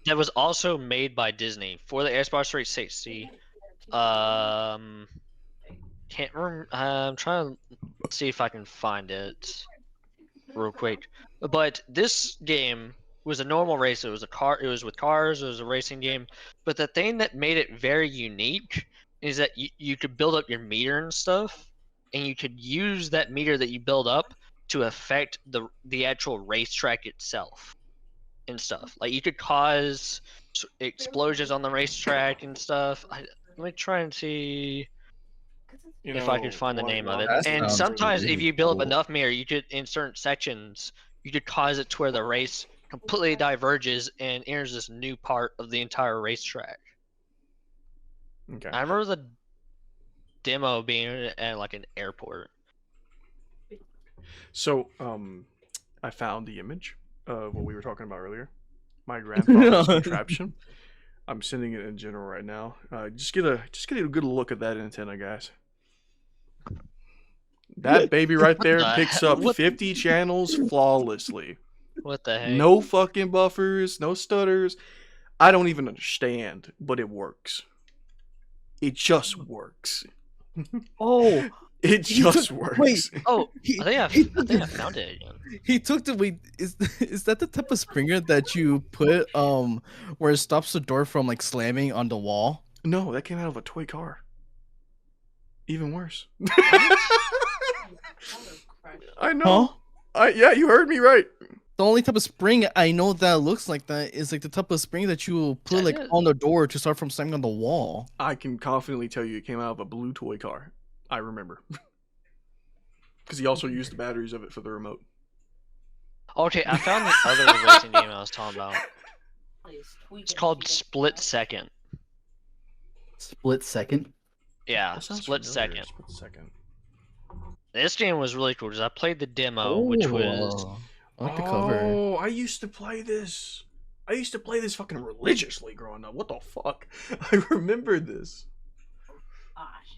That was also made by Disney for the Xbox 360. Can't remember. I'm trying to see if I can find it real quick. But this game was a normal race. It was a car. It was with cars. It was a racing game. But the thing that made it very unique is that you could build up your meter and stuff, and you could use that meter that you build up to affect the actual racetrack itself and stuff. Like you could cause explosions on the racetrack and stuff. Let me try and see if I could find the name of it. That And sounds sometimes if really you build up cool. enough meter, you could in certain sections you could cause it to where the race completely diverges and enters this new part of the entire racetrack. Okay. I remember the demo being at like an airport. So, I found the image of what we were talking about earlier. My grandfather's contraption. I'm sending it in general right now. Just get a good look at that antenna, guys. That baby right there the picks hell? up What- 50 channels flawlessly. What the heck? No fucking buffers, no stutters. I don't even understand, but it works. It just works. Oh, It He just took- works. wait. Oh, he, I think I found it again. he took the wait. Is that the type of springer that you put where it stops the door from like slamming on the wall? No, that came out of a toy car. Even worse. I know. Huh? Yeah, you heard me right. The only type of spring I know that looks like that is like the type of spring that you will put That like is- on the door to start from slamming on the wall. I can confidently tell you it came out of a blue toy car. I remember. Because he also used the batteries of it for the remote. Okay, I found the other racing game I was talking about. It's called Split Second. Split second. Yeah, That sounds Split familiar. Second. Split second. This game was really cool because I played the demo, which was I like the cover. Oh, I used to play this. I used to play this fucking religiously growing up. What the fuck? I remember this.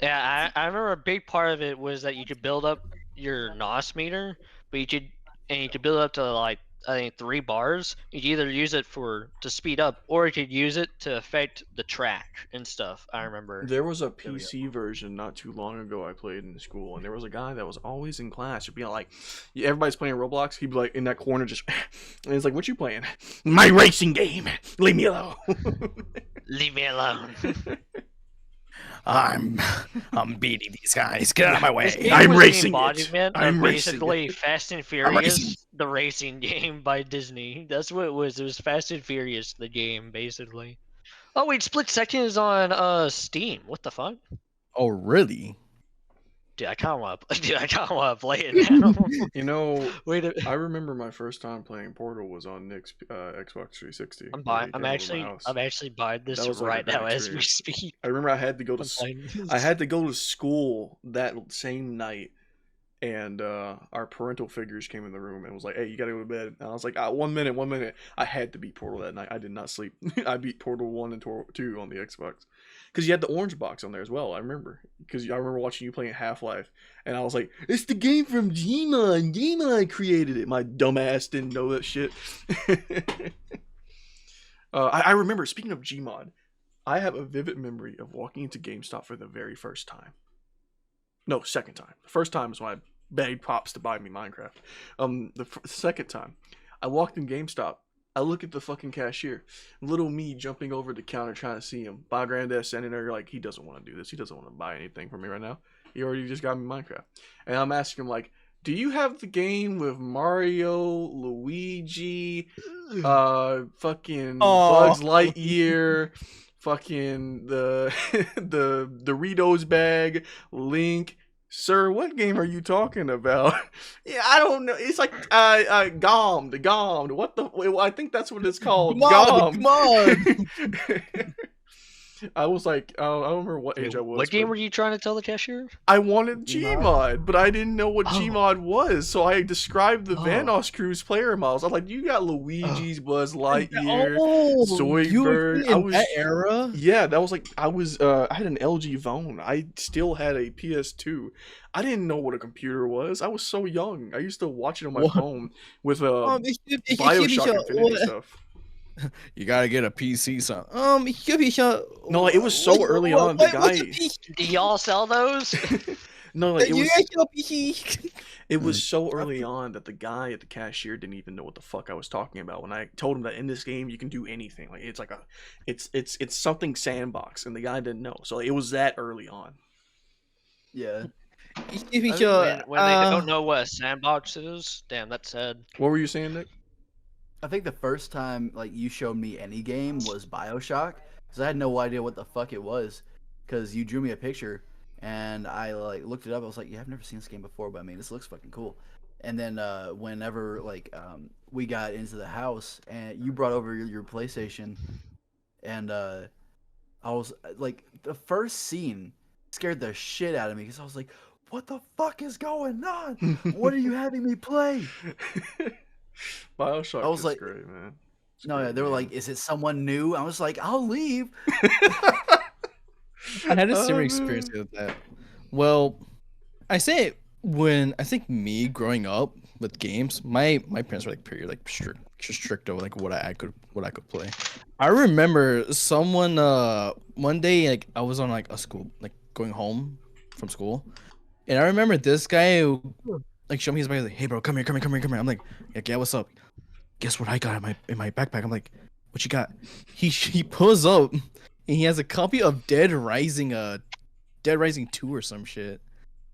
yeah. I remember a big part of it was that you could build up your NOS meter, but you could build up to like I think 3 bars. You could either use it to speed up, or you could use it to affect the track and stuff. I remember. There was a PC version not too long ago I played in school, and there was a guy that was always in class. He'd be like, everybody's playing Roblox. He'd be like in that corner just, and he's like, "What you playing? My racing game. Leave me alone." Leave me alone. I'm beating these guys. Get out of my This way. game I'm was racing the it. embodiment I'm of racing basically it. Fast and racing Furious, the racing game by Disney. That's what it was. It was Fast and Furious, the game, basically. Oh wait, Split Second is on Steam. What the fuck? Oh, really? Dude, I kind of want to play it now. You know, Wait, I remember my first time playing Portal was on Nick's Xbox 360. I'm when he I'm came over my actually house. buying this That was like a right good now as we experience. speak. I remember I had to go to I'm playing this. I had to go to school that same night, and our parental figures came in the room and was like, "Hey, you gotta go to bed." And I was like, 1 minute, 1 minute." I had to beat Portal that night. I did not sleep. I beat Portal 1 and 2 on the Xbox. Because you had the orange box on there as well, I remember. Because I remember watching you playing Half-Life, and I was like, "It's the game from Gmod. Gmod created it." My dumbass didn't know that shit. I remember, speaking of Gmod, I have a vivid memory of walking into GameStop for the very first time. No, second time. The first time is when I begged Pops to buy me Minecraft. The second time, I walked in GameStop. I look at the fucking cashier. Little me jumping over the counter trying to see him. My granddad standing there like, he doesn't want to do this. He doesn't want to buy anything from me right now. He already just got me Minecraft. And I'm asking him like, "Do you have the game with Mario, Luigi, fucking Bugs Lightyear, fucking the the Doritos bag, Link?" "Sir, what game are you talking about?" "Yeah, I don't know. It's like Gommed. What the? I think that's what it's called. Gommed." Come on. I was like, I don't remember what age I was. What game but were you trying to tell the cashier? I wanted Gmod. Gmod, but I didn't know what Oh. Gmod was, so I described the Oh. Vanos Cruise player models. I was like, "You got Luigi's, Buzz Lightyear." Oh, Zoidberg. you were in I was- that era? Yeah, that was like I had an LG Phone. I still had a PS2. I didn't know what a computer was. I was so young. I used to watch it on my What? phone with Ich BioShock Infinity stuff. You gotta get a PC, son. No, like, it was so early on, the guy- Do y'all sell those? No, like it was. PC. It was so early on that the guy at the cashier didn't even know what the fuck I was talking about when I told him that in this game you can do anything. Like it's like it's something sandbox, and the guy didn't know. So it was that early on. Yeah. when they don't know what a sandbox is, damn, that's sad. What were you saying, Nick? I think the first time like you showed me any game was BioShock, because I had no idea what the fuck it was, because you drew me a picture and I like looked it up. I was like, "Yeah, I've never seen this game before, but I mean, this looks fucking cool." And then whenever we got into the house and you brought over your PlayStation, and I was like, the first scene scared the shit out of me because I was like, "What the fuck is going on? What are you having me play?" BioShock I was is like- great, man. It's No, yeah, great, they were man. like, "Is it someone new?" I was like, "I'll leave." I had a Oh, similar man. experience with that. Well, I say it when I think me growing up with games, my parents were like pretty like strict over like what I could play. I remember someone one day like I was on like a school like going home from school, and I remember this guy who, like showed me his bag like, "Hey bro, come here. I'm like, "Yeah, what's up?" "Guess what I got in my backpack?" I'm like, "What you got?" He pulls up and he has a copy of Dead Rising 2 or some shit.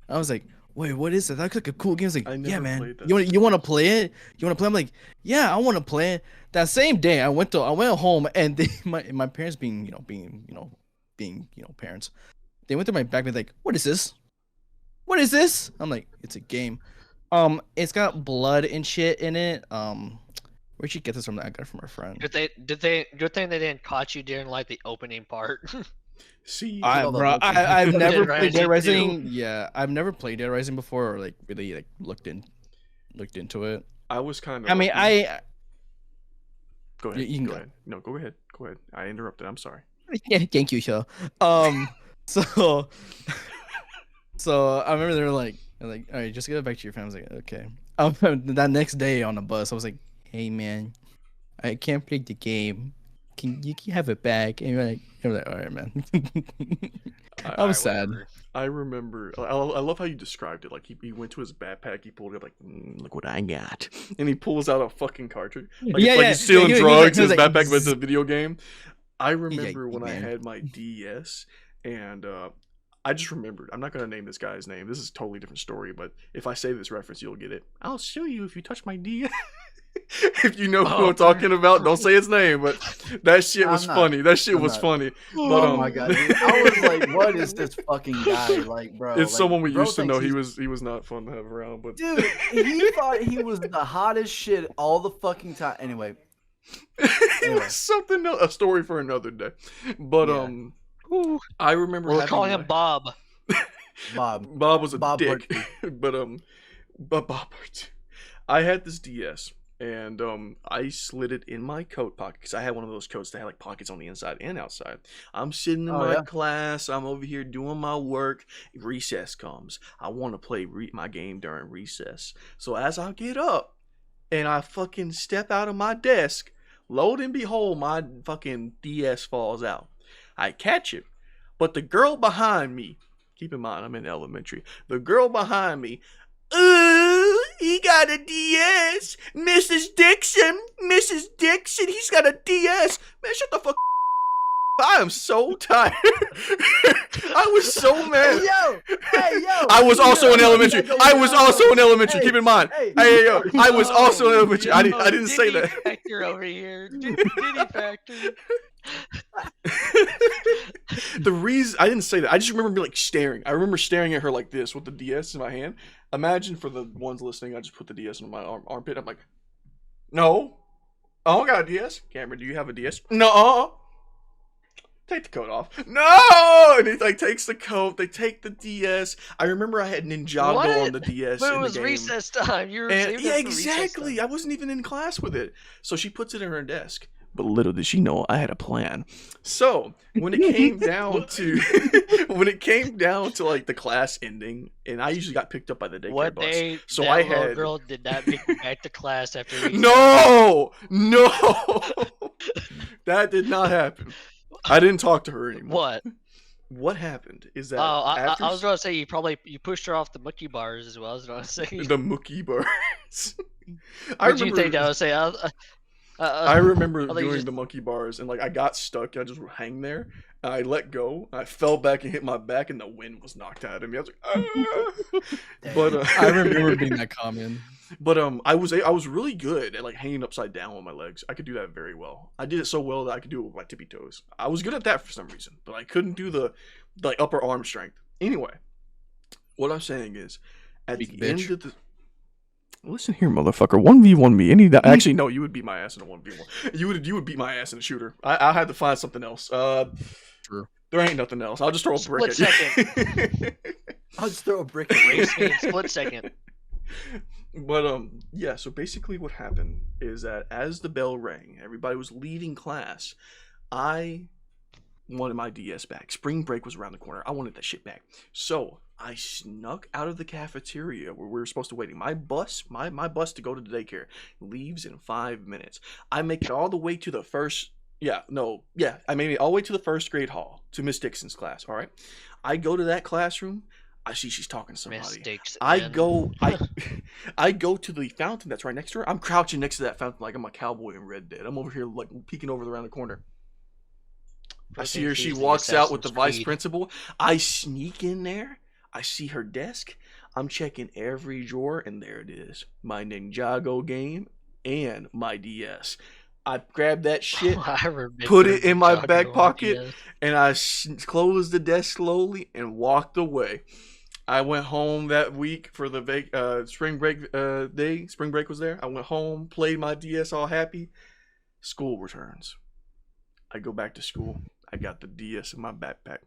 I was like, wait, what is it? That looks like a cool game. I was like, I yeah, never man. played that You want to play it? You want to play? I'm like, yeah, I want to play it. That same day, I went home, and my parents being parents, they went through my back and like, what is this? What is this? I'm like, it's a game. It's got blood and shit in it. Where'd you get this from? I got it from our friend. Good thing they didn't caught you during like the opening part. See, I've never Dead played Dead Rising Rising. Yeah, I've never played Dead Rising before, or like really like looked into it. I was kind of. I mean, Go ahead. You can go go. ahead. No, go ahead. Go ahead. I interrupted. I'm sorry. yeah, thank you, Shaw. So I remember they were like, all right, just get back to your family. I was like, okay. That next day on the bus, I was like, hey man, I can't play the game. Can you have it back? And you're like, all right, man. I was sad. I remember. I love how you described it. Like he went to his backpack, he pulled it like, look what I got, and he pulls out a fucking cartridge. Like, Yeah, it's like yeah. he's stealing He was drugs like- in his he was like, backpack, but it's a video game. I remember Yeah, when I man. had my DS, and I just remembered. I'm not gonna name this guy's name. This is a totally different story, but if I say this reference, you'll get it. I'll sue you if you touch my DS. If you know who I'm talking about, don't say his name, but that shit was funny. That shit was funny. But, Oh my god, dude. I was like, what is this fucking guy? Like, bro. it's like, someone we bro used to know. thinks He was not fun to have around, but dude, he thought he was the hottest shit all the fucking time. Anyway. it was something else, a story for another day. But Yeah. I remember We're having calling him Bob. Bob was a Bob dick. Hurty. but Bob Hurty. I had this DS, and I slid it in my coat pocket because I had one of those coats that had like pockets on the inside and outside. I'm sitting in my class. I'm over here doing my work. Recess comes. I want to play my game during recess. So as I get up and I fucking step out of my desk, lo and behold, my fucking DS falls out. I catch it, but the girl behind me, keep in mind I'm in elementary, the girl behind me, he got a DS. Mrs. Dixon, he's got a DS. Man, shut the fuck up. I am so tired. I was so mad. Hey, yo. I was also in elementary. I was also in elementary. Keep in mind. Hey, yo. I was also in elementary. I didn't say Diddy that. Factor over here. Diddy Factor. The reason I didn't say that, I just remember being like staring. I remember staring at her like this with the DS in my hand. Imagine for the ones listening, I just put the DS in my armpit. I'm like, no, I don't got a DS. Cameron, do you have a DS? No. Take the coat off. No, and he like takes the coat. They take the DS. I remember I had Ninjago What? on the DS. But it in was the game. recess time. You were And, saving yeah, it for recess exactly. time. I wasn't even in class with it. So she puts it in her desk. But little did she know I had a plan. So when it came down to like the class ending, and I usually got picked up by the daycare What bus. day So that I little had girl did not make it back to class after recess? no, that did not happen. I didn't talk to her anymore. What? What happened is that I was going to say you pushed her off the Mookie bars as well. I was going to say. the Mookie bars. What did you think? I would say. I remember thought you doing just- the monkey bars, and like I got stuck. I just hang there. And I let go. I fell back and hit my back, and the wind was knocked out of me. I was like, ah. But I remember being that common. But I was really good at like hanging upside down with my legs. I could do that very well. I did it so well that I could do it with my tippy toes. I was good at that for some reason, but I couldn't do the like upper arm strength. Anyway, what I'm saying is, at Big the end bitch. of the listen here, motherfucker. 1v1 me. Actually, no, you would beat my ass in a 1v1. You would beat my ass in a shooter. I had to find something else. True. There ain't nothing else. I'll just throw a brick Split at you. I'll just throw a brick at Race me in split second. But yeah, so basically what happened is that as the bell rang, everybody was leaving class. I wanted my DS back. Spring break was around the corner. I wanted that shit back. So I snuck out of the cafeteria where we were supposed to waiting. My bus to go to the daycare leaves in 5 minutes. I make it all the way to the I made it all the way to the first grade hall to Miss Dixon's class. All right, I go to that classroom. I see she's talking to somebody. Mistakes. I go to the fountain that's right next to her. I'm crouching next to that fountain like I'm a cowboy in Red Dead. I'm over here like peeking over around the corner. I see her. She walks out with the vice principal. I sneak in there. I see her desk. I'm checking every drawer, and there it is. My Ninjago game and my DS. I grabbed that shit, I remember put it in my back Ninjago on pocket, DS. and I closed the desk slowly and walked away. I went home that week for the spring break day. Spring break was there. I went home, played my DS all happy. School returns. I go back to school. I got the DS in my backpack.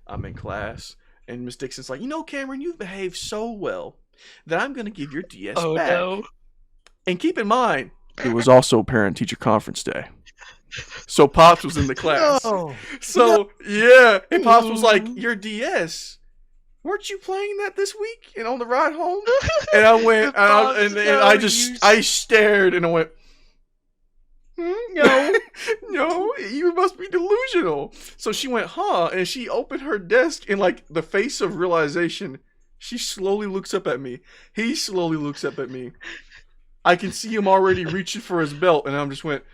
I'm in class. And Miss Dixon's like, Cameron, you've behaved so well that I'm going to give your DS Oh back. no. And keep in mind, it was also parent-teacher conference day. So Pops was in the class. No. So, yeah. And Pops was like, your DS, weren't you playing that this week and on the ride home? And I went, I stared and I went, no, no, you must be delusional. So she went, huh? And she opened her desk in like the face of realization. She slowly looks up at me. He slowly looks up at me. I can see him already reaching for his belt, and I just went,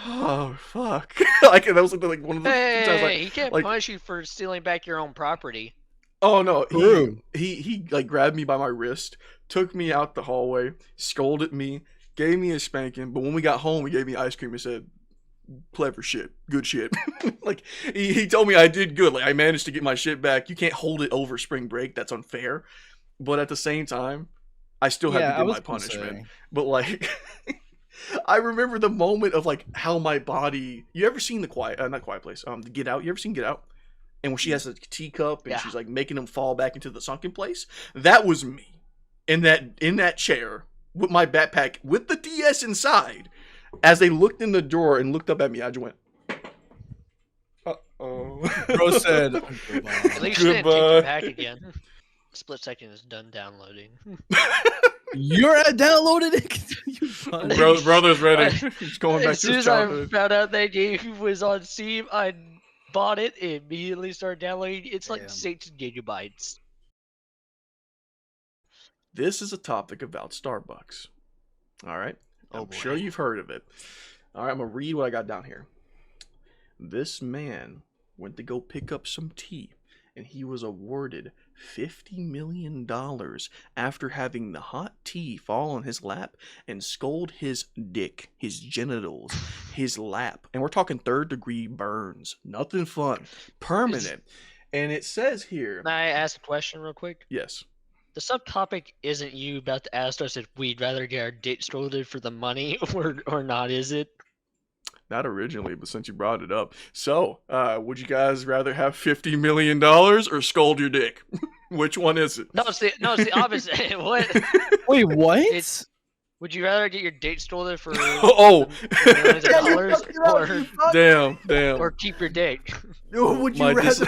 oh fuck! Like that was like one of the times, like, He can't punish you for stealing back your own property. Oh no, he like grabbed me by my wrist, took me out the hallway, scolded me, gave me a spanking. But when we got home, he gave me ice cream and said, clever shit, good shit. Like he told me I did good. Like I managed to get my shit back. You can't hold it over spring break. That's unfair. But at the same time, I still had to get my punishment. But like I remember the moment of like how my body. You ever seen the not Quiet Place? The Get Out. You ever seen Get Out? And when she has a teacup and she's like making him fall back into the sunken place, that was me in that chair with my backpack with the DS inside. As they looked in the drawer and looked up at me, I just went, "Uh-oh." Bro said, At least you didn't take it back again. Split second is done downloading. You're downloaded it. Brother's ready. He's going back As to soon his as I childhood. found out that game was on Steam, I bought it and immediately started downloading. It's like 16 gigabytes. This is a topic about Starbucks. All right. I'm sure you've heard of it. All right. I'm going to read what I got down here. This man went to go pick up some tea, and he was awarded $50 million after having the hot tea fall on his lap and scald his dick, his genitals, his lap. And we're talking 3rd-degree burns. Nothing fun. Permanent. And it says here... Can I ask a question real quick? Yes. The subtopic isn't you about to ask us if we'd rather get our dick scalded for the money or not, is it? Not originally, but since you brought it up. So, would you guys rather have $50 million or scald your dick? Which one is it? No, it's the opposite. What? Wait, what? Would you rather get your dick scalded for millions of dollars damn. or keep your dick? Would you rather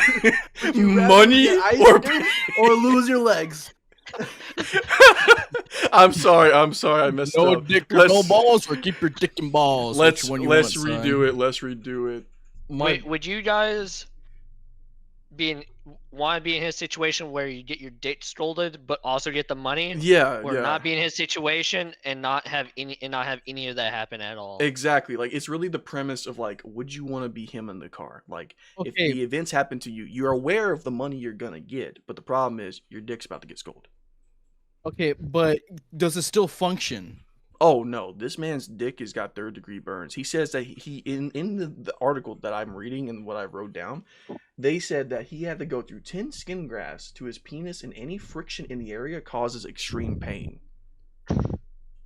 money or lose your legs? I'm sorry, I messed up. No dick or no balls, or keep your dick and balls. Let's redo it. Wait, would you guys want to be in his situation where you get your dick scolded but also get the money? Yeah, or not be in his situation and not have any of that happen at all. Exactly. Like it's really the premise of like, would you want to be him in the car? Like if the events happen to you, you're aware of the money you're gonna get, but the problem is your dick's about to get scolded. Okay, but does it still function? Oh no, this man's dick has got 3rd-degree burns. He says that he in the article that I'm reading and what I wrote down, they said that he had to go through 10 skin grafts to his penis, and any friction in the area causes extreme pain.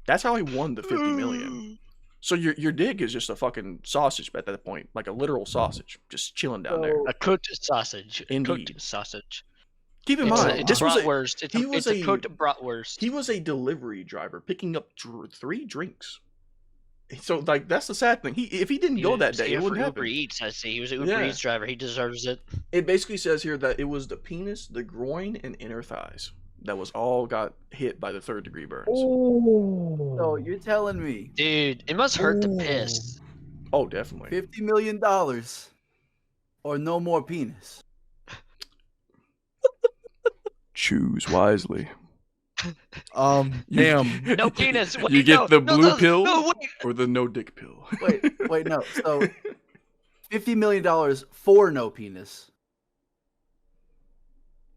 That's how he won the 50 million. So your dick is just a fucking sausage at that point, like a literal sausage, just chilling down there. A cooked sausage. Indeed. Cooked sausage. Keep in mind, it's bratwurst. It's a cooked bratwurst. He was a delivery driver picking up 3 drinks. So like that's the sad thing. If he didn't go that day, it wouldn't happen. Uber Eats, I see. He was an Uber Eats driver. He deserves it. It basically says here that it was the penis, the groin, and inner thighs that was all got hit by the 3rd-degree burns. Oh, so you're telling me, dude, it must hurt to piss. Oh, definitely. $50 million or no more penis. Choose wisely. Damn. No penis. Wait, you get the blue pill wait. or the no dick pill. Wait, no. So, $50 million for no penis.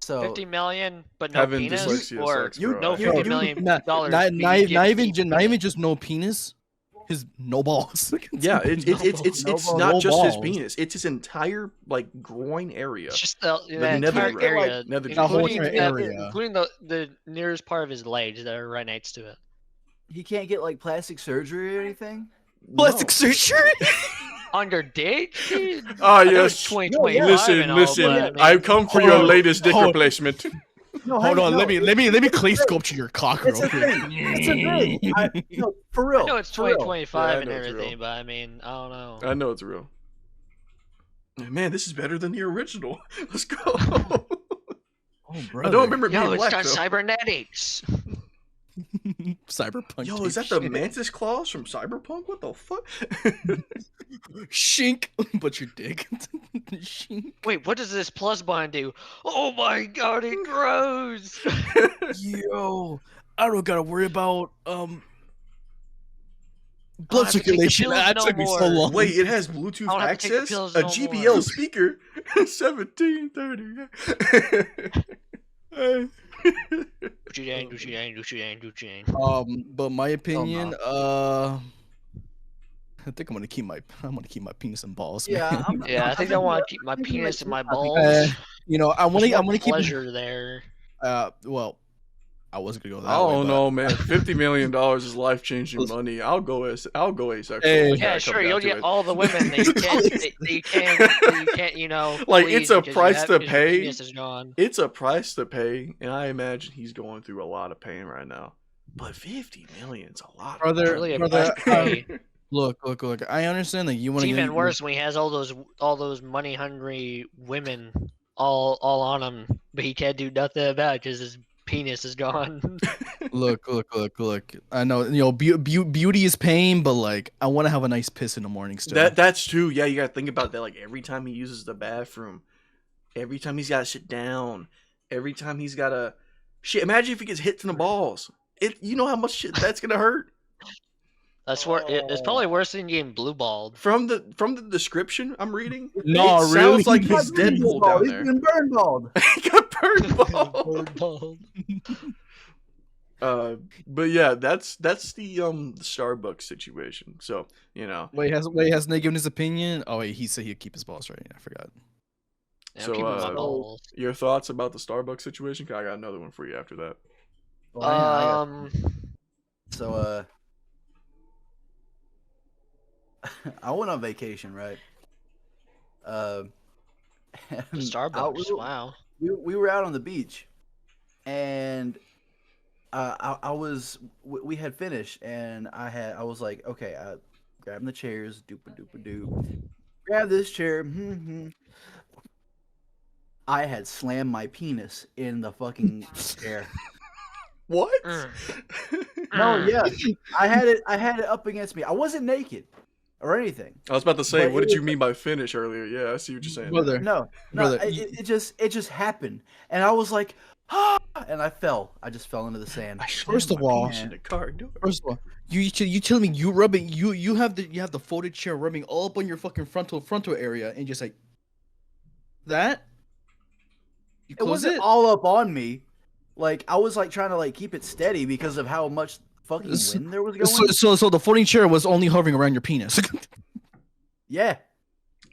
So 50 million, but no Having penis, dyslexia or sucks, you- bro. no I you- 50 feel million you. dollars. not but you get even keep not penis. even just no penis. His no balls. Yeah, it's No not balls. just his penis. It's his entire like groin area. It's just The the entire nether area, nether The whole including entire that, area. including the nearest part of his legs that are right next to it. he can't get like plastic surgery or anything. Plastic No. surgery. On your dick? Dude? Ah, I know yes. it's 2025 Listen, and all, listen. but, I mean, I've come for Hold your on. latest dick Hold- replacement. No, Hold hang on, no, let me clay sculpture your cock It's real a quick. thing. It's a thing. No, for real. I know it's for real. 2025 Yeah, I and know it's everything, real. but I mean, I don't know. I know it's real. Man, this is better than the original. Let's go. Oh, I brother. don't remember it being Yo, it's black got though. cybernetics. Cyberpunk. Yo, type is that the shit. mantis claws from Cyberpunk? What the fuck? Shink, but your dick. Shink. Wait, what does this plus bond do? Oh my god, it grows! Yo, I don't gotta worry about don't blood have to take the circulation. pills That no took me so more. long. Wait, it has Bluetooth I don't have to take the access, pills a no GPL more. speaker, 1730. Do-chi-dang. But my opinion, I think I'm gonna keep my penis and balls. Yeah, man. Yeah, I think I want to keep my I'm thinking penis like and my I think- balls. You know, I'm There's more gonna keep. pleasure there. Well, I wasn't gonna go that I way. don't but- know, man. $50 million is life changing money. I'll go asexual. Hey. if Yeah, that sure, comes you'll down to get it. all the women that you can't, you know. Like, please it's a because you price have- to because your pay. penis is gone. It's a price to pay, and I imagine he's going through a lot of pain right now. But 50 million's a lot. Brother, Really a brother, price to pay. look. I understand that you want It's to even worse when he has all those money hungry women all on him, but he can't do nothing about it because his penis is gone. Look. I know, you know, beauty is pain, but like, I want to have a nice piss in the morning still. That's true. Yeah, you gotta think about that. Like, every time he uses the bathroom, every time he's gotta sit down, every time he's gotta shit. Imagine if he gets hit in the balls. You know how much shit that's gonna hurt. That's where it's probably worse than getting blue balled. From the description I'm reading, No, it really? sounds like He's he's been Deadpool burned down He's there. been burned bald. He got burned ball. Bald. But yeah, that's the Starbucks situation. So, you know. Hasn't he given his opinion? Oh wait, he said he'd keep his balls, right? I forgot. Yeah, So, I'm keeping my uh, balls. Your thoughts about the Starbucks situation? 'Cause I got another one for you after that. Well, hang on, I got- Um, So I went on vacation, right? the and Starbucks. Wow. we were out on the beach, and we had finished, and I was like, okay, grabbing the chairs, doop, grab this chair. I had slammed my penis in the fucking chair. What? Mm. No, yeah, I had it up against me. I wasn't naked or anything. I was about to say, But what it did you was- mean by finish earlier? Yeah, I see what you're saying. Brother, No, Brother, it just happened, and I was like, ah, and I fell. I just fell into the sand. First of all- in the car, dude. first of all, you telling me you rubbing you have the folded chair rubbing all up on your fucking frontal area and just like that. You It close wasn't it. all up on me. Like I was like trying to like keep it steady because of how much fucking So- wind there was going. So the folding chair was only hovering around your penis. Yeah.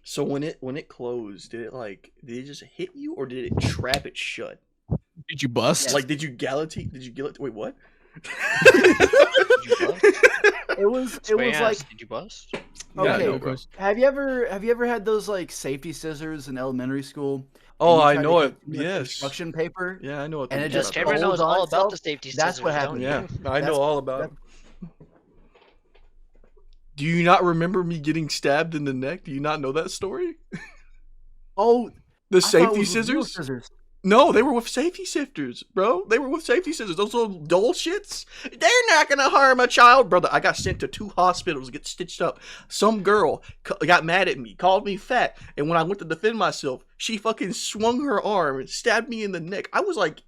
So when it closed, did it just hit you, or did it trap it shut? Did you bust? Yes. Like, did you gallopy? Wait, what? Did you bust? It was Wait, like, did you bust? Yeah, okay. I know, bro. Have you ever had those like safety scissors in elementary school? Oh, And you I tried to know cut it. too much Yes. Construction paper. Yeah, I know what. And they're it just talking Cameron about. folds knows on all about itself. the safety That's what scissors, happened. don't Yeah, you? I know That's- all about it. Do you not remember me getting stabbed in the neck? Do you not know that story? Oh, The I thought it safety was with real scissors? No, they were with safety sifters, bro. They were with safety scissors. Those little dull shits. They're not gonna harm a child, brother. I got sent to 2 hospitals to get stitched up. Some girl got mad at me, called me fat, and when I went to defend myself, she fucking swung her arm and stabbed me in the neck. I was like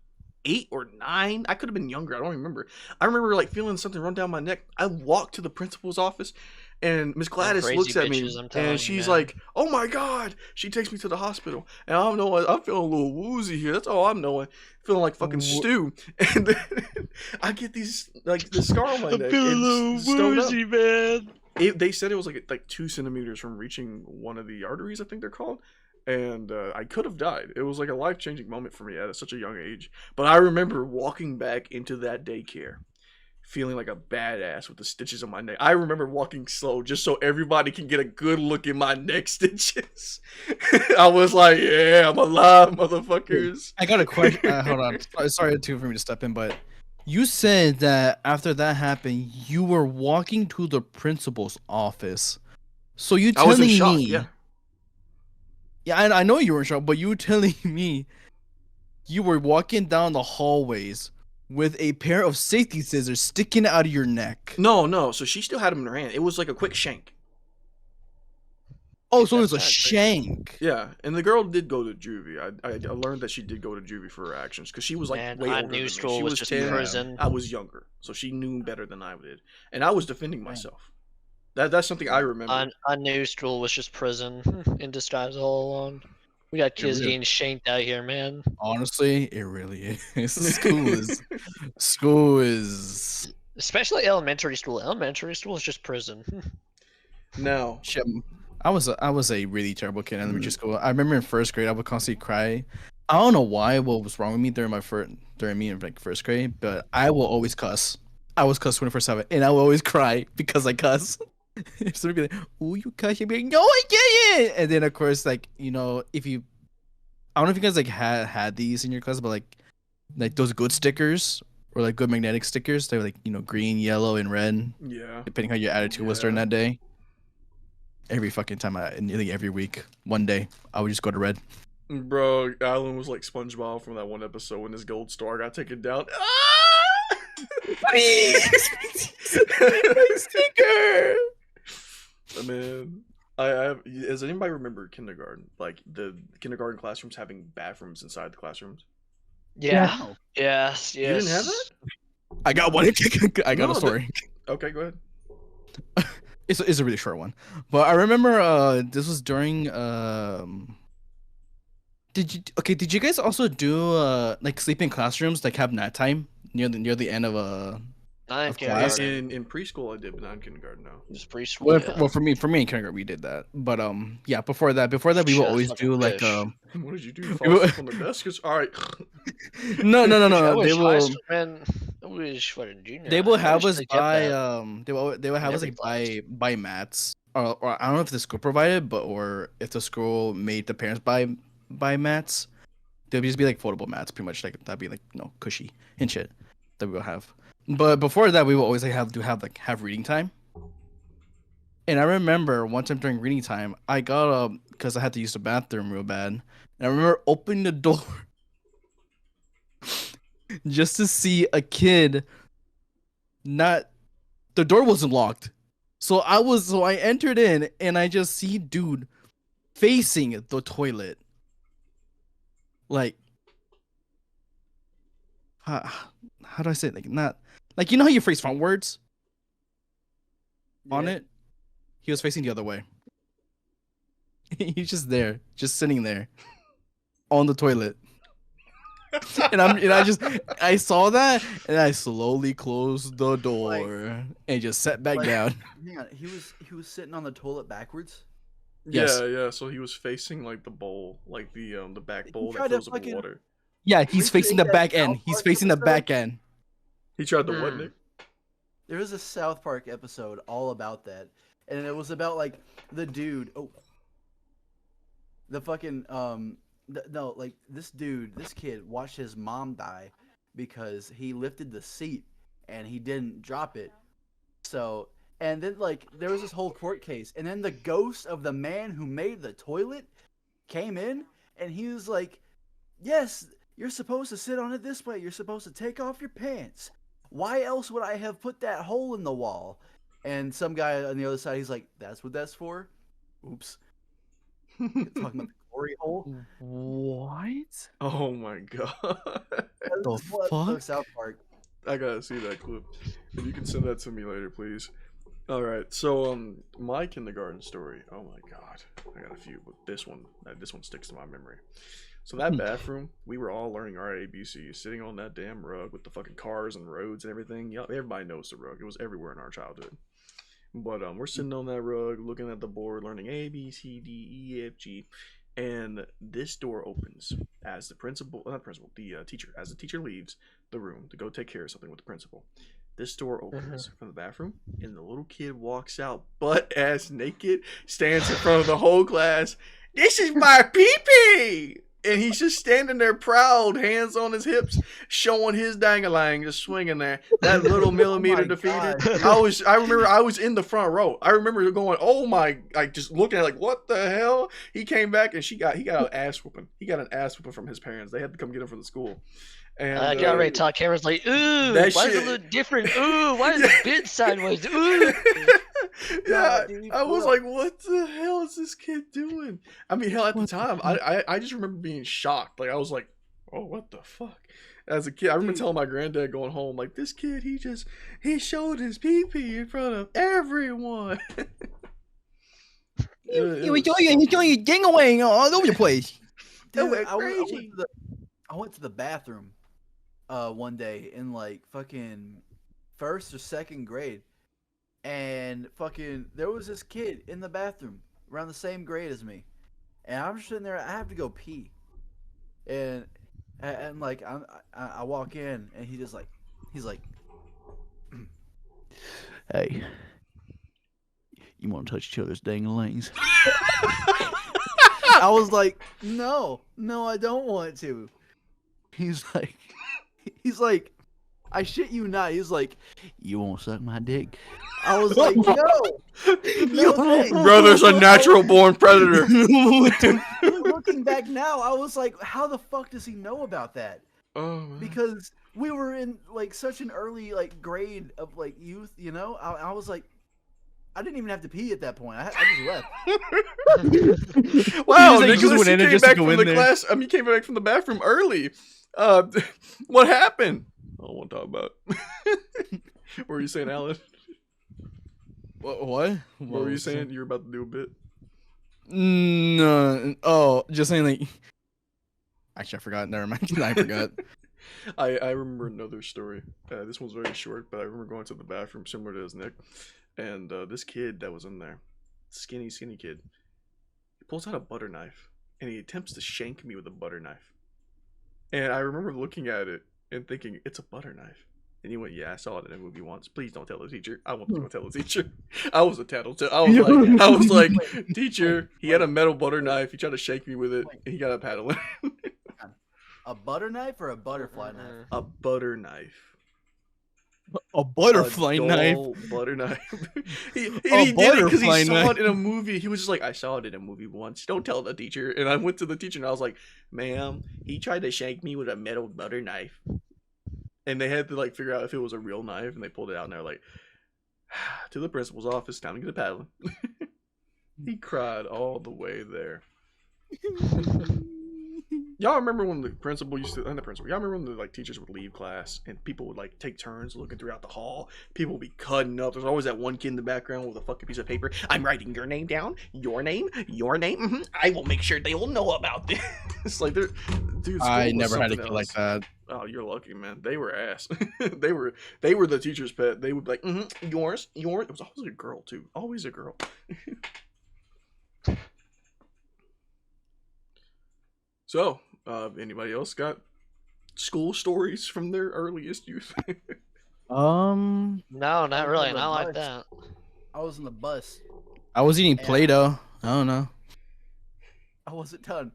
8 or 9. I could have been younger. I don't remember. I remember like feeling something run down my neck. I walked to the principal's office, and Miss Gladys crazy looks at bitches, me I'm telling you, and she's man. like, "Oh my God!" She takes me to the hospital, and I don't know. I'm feeling a little woozy here. That's all I'm knowing. Feeling like fucking stew, and then I get these like this scar on my neck. It's stoned up. man. They said it was like 2 centimeters from reaching one of the arteries, I think they're called, and I could have died. It was like a life-changing moment for me at such a young age. But I remember walking back into that daycare, feeling like a badass with the stitches on my neck. I remember walking slow just so everybody can get a good look at my neck stitches. I was like, "Yeah, I'm alive, motherfuckers." I got a question. Hold on. Sorry for me to step in, but you said that after that happened, you were walking to the principal's office. So you I was in telling shock. me? Yeah. Yeah, I know you were in shock, but you telling me you were walking down the hallways with a pair of safety scissors sticking out of your neck. No. So she still had them in her hand. It was like a quick shank. Oh, so it That's was a not crazy. shank. Yeah, and the girl did go to juvie. I learned that she did go to juvie for her actions because she was like Man, way I older knew than me. school She was was just 10. prison. I was younger, so she knew better than I did, and I was defending myself. That's something I remember. I knew school was just prison in disguise all along. We got kids really getting shanked out here, man. Honestly, it really is. School is. Especially elementary school. Elementary school is just prison. Now, Shit, I was a really terrible kid in elementary school. I remember in first grade, I would constantly cry. I don't know why. What was wrong with me during me in like first grade? But I will always cuss. I was cuss 24/7, and I will always cry because I cuss. Somebody be like, "Oh, you cuss?" You'd be like, "No, I didn't." And then of course, like if you, I don't know if you guys like had these in your class, but like those good stickers or like good magnetic stickers. They were like green, yellow, and red, yeah, depending how your attitude was during that day. Every fucking time, nearly every week, one day, I would just go to red. bro, Alan was like SpongeBob from that one episode when his gold star got taken down. Sticker. Man, I have. Does anybody remember kindergarten? Like the kindergarten classrooms having bathrooms inside the classrooms. Yeah. Wow. Yes. You didn't have that? I got one. I got No, a story. Okay, go ahead. It's a really short one, but I remember this was during Did you guys also do like sleeping classrooms, like have nighttime near the end of Not in Of class. kindergarten. In preschool, I did, but not in kindergarten. No. Just preschool. well, Yeah. well for me in kindergarten we did that, but yeah, before that we would Shit, always fucking do like fish. What did you do? Fall asleep on the desk? All right. no I they wish high will school, man. I wish fucking junior. they will high. I have wish us they kept buy that they will have us every like class. buy mats, or I don't know if the school provided, but or if the school made the parents buy mats. They'll just be like foldable mats, pretty much, like that'd be like cushy and shit that we will have. But before that, we will always like have reading time. And I remember one time during reading time, I got up because I had to use the bathroom real bad, and I remember opening the door just to see a kid. Not the door wasn't locked, so I entered in and I just see dude facing the toilet, like how do I say it? Like not like how you phrase frontwards on Yeah. it. He was facing the other way. He's just there, just sitting there on the toilet. And I saw that and I slowly closed the door and just sat back Like, down. hang on, he was sitting on the toilet backwards. Yes. Yeah. So he was facing like the bowl, like the back bowl that tried to fills up with fucking- water. Yeah, he's facing the Recreate back that end. South He's Park facing the episode? back end. He tried to what, Hmm. Nick? There was a South Park episode all about that, and it was about like the dude. Oh, the fucking no, like this kid watched his mom die because he lifted the seat and he didn't drop it. So, and then like there was this whole court case, and then the ghost of the man who made the toilet came in, and he was like, "Yes, you're supposed to sit on it this way. You're supposed to take off your pants. Why else would I have put that hole in the wall?" And some guy on the other side, he's like, "That's what that's for." Oops. Talking about the glory hole. What? Oh my god. The This is what episode fuck? of South Park. I gotta see that clip. If you can send that to me later, please. All right. So my kindergarten story. Oh my god, I got a few, but this one sticks to my memory. So that bathroom, we were all learning our ABCs, sitting on that damn rug with the fucking cars and roads and everything. Yeah, everybody knows the rug. It was everywhere in our childhood. But we're sitting on that rug, looking at the board, learning A, B, C, D, E, F, G, and this door opens as the principal, not principal, the teacher, as the teacher leaves the room to go take care of something with the principal. This door opens from the bathroom, and the little kid walks out, butt ass naked, stands in front of the whole class. This is my pee-pee! And he's just standing there proud, hands on his hips, showing his dang-a-lang, just swinging there. That little millimeter my defeated. God. I remember I was in the front row. I remember going, oh my, like just looking at it like, what the hell? He came back and he got an ass whooping. He got an ass whooping from his parents. They had to come get him from the school. And I got ready to talk. Cameron's like, ooh, that why is shit- it look different? Ooh, why is the bit sideways? Ooh. Yeah, Nah, dude, I was bro. like, what the hell is this kid doing? I mean, hell, at the What the time, I just remember being shocked. Like, I was like, oh, what the fuck? As a kid, I remember Dude. telling my granddad going home, like, this kid, he showed his pee-pee in front of everyone. It was- He's doing your ding-a-wang all over the place. Dude, went I went crazy. I went to the bathroom one day in like fucking first or second grade, and fucking there was this kid in the bathroom around the same grade as me, and I'm just sitting there. I have to go pee, and like I walk in, and he's like, hey, you want to touch each other's dang-a-langs? I was like, no, I don't want to. He's like, I shit you not. He's like, you won't suck my dick? I was like, no, thanks. Brother's a natural born predator. Looking back now, I was like, how the fuck does he know about that? Oh, man. Because we were in like such an early like grade of like youth, you know. I was like, I didn't even have to pee at that point. I just left. Wow, He just, like, Nicholas, went you in came just to back go from in the there. class. I mean, you came back from the bathroom early. What happened? I don't want to talk about it. What were you saying, Alan? What? What were you saying? You were about to do a bit. No. Oh, just saying like. Actually, I forgot. Never mind. I forgot. I remember another story. This one's very short, but I remember going to the bathroom similar to his Nick, and this kid that was in there, skinny kid, he pulls out a butter knife and he attempts to shank me with a butter knife. And I remember looking at it and thinking, it's a butter knife. And he went, yeah, I saw it in a movie once. Please don't tell the teacher. I want to go tell the teacher. I was a tattletale. I was like, teacher, he had a metal butter knife. He tried to shake me with it, and he got a paddle. A butter knife or a butterfly knife? A butter knife. A butterfly knife. dull butter knife. he A did it because butterfly he saw knife. it in a movie. He was just like, I saw it in a movie once. Don't tell the teacher. And I went to the teacher and I was like, ma'am, he tried to shank me with a metal butter knife. And they had to like figure out if it was a real knife, and they pulled it out and they're like, to the principal's office, time to get a paddle. He cried all the way there. Y'all remember when the principal used to, and the principal, y'all remember when the like teachers would leave class and people would like take turns looking throughout the hall? People would be cutting up. There's always that one kid in the background with a fucking piece of paper. I'm writing your name down, your name. Mm-hmm. I will make sure they will know about this. It's like they're, dude. I school was never had a something kid like else. that. Oh, you're lucky, man. They were ass. they were the teacher's pet. They would be like, yours. It was always a girl too. Always a girl. So, anybody else got school stories from their earliest youth? No, not really. the Not like bus. that. I was in the bus. I was eating Yeah. Play-Doh. I don't know. I wasn't done.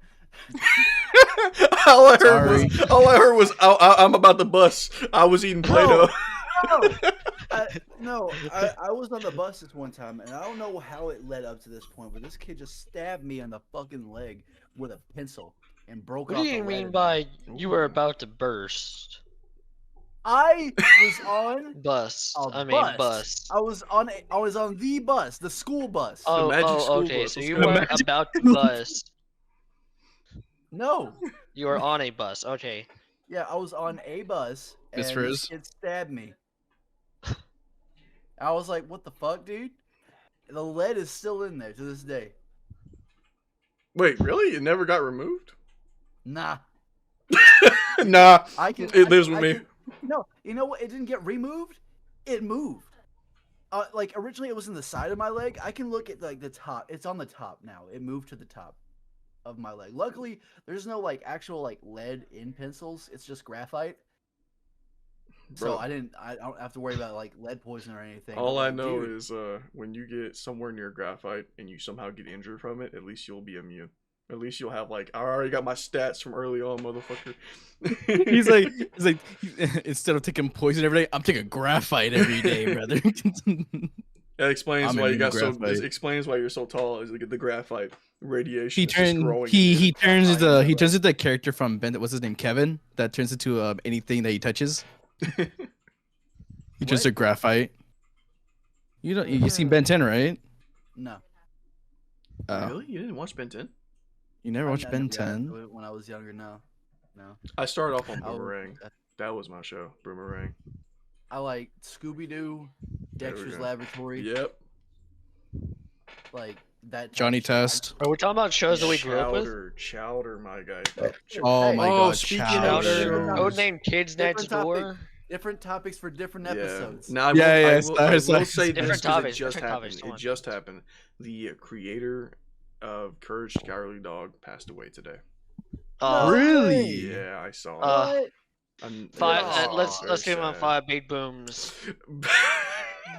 all I heard was I'm about to bus. I was eating Play-Doh. No, I was on the bus this one time, and I don't know how it led up to this point, but this kid just stabbed me on the fucking leg with a pencil and broke What off do you the mean letter. by you were about to burst? I was on Bust. a I mean, bus. bust. I was on the bus, the school bus. Oh, magic school okay. bus, So let's you go. weren't about to bust. No. You were on a bus. Okay. Yeah, I was on a bus and Miss this Frizz? kid stabbed me. I was like, "What the fuck, dude?" The lead is still in there to this day. Wait, really? It never got removed? Nah, Nah, I can. it I lives can- with I me. can- no, you know what? It didn't get removed. It moved. Like originally, it was in the side of my leg. I can look at like the top. It's on the top now. It moved to the top of my leg. Luckily, there's no like actual like lead in pencils. It's just graphite. So Bro. I don't have to worry about like lead poison or anything. All but, I like, know dude, is when you get somewhere near graphite and you somehow get injured from it, at least you'll be immune. At least you'll have like, I already got my stats from early on, motherfucker. He's like, instead of taking poison every day, I'm taking graphite every day, brother. That explains I'm why you immune got to so. graphite. This explains why you're so tall. Is the graphite radiation he is just turns growing. he turns I into know, he right? turns into the character from Ben. What's his name? Kevin. That turns into anything that he touches. He turns What? to graphite. You don't. You seen Ben 10, right? no. Oh, Really? You didn't watch Ben 10? you never watched I Ben never got 10? into it when I was younger. No. I started off on I was- Boomerang. That was my show, Boomerang. I like Scooby Doo, There we Dexter's go. Laboratory, Yep. like that. type Johnny of shit. Test. Are we talking about shows that we grew up with? Chowder, my guy. Oh Hey, my Oh, God, speaking of Chowder. shows- Codename Kids Different Next topic. Door. Different topics for different Yeah. episodes. Now, I Yeah, will sorry. say Different this because topics, it just different happened. topics, come It on. just happened. The creator of Courage the Cowardly Dog passed away today. No Really? way. Yeah, I saw it. What? Five. Yeah, Aw, Let's give him sad. 5 big booms.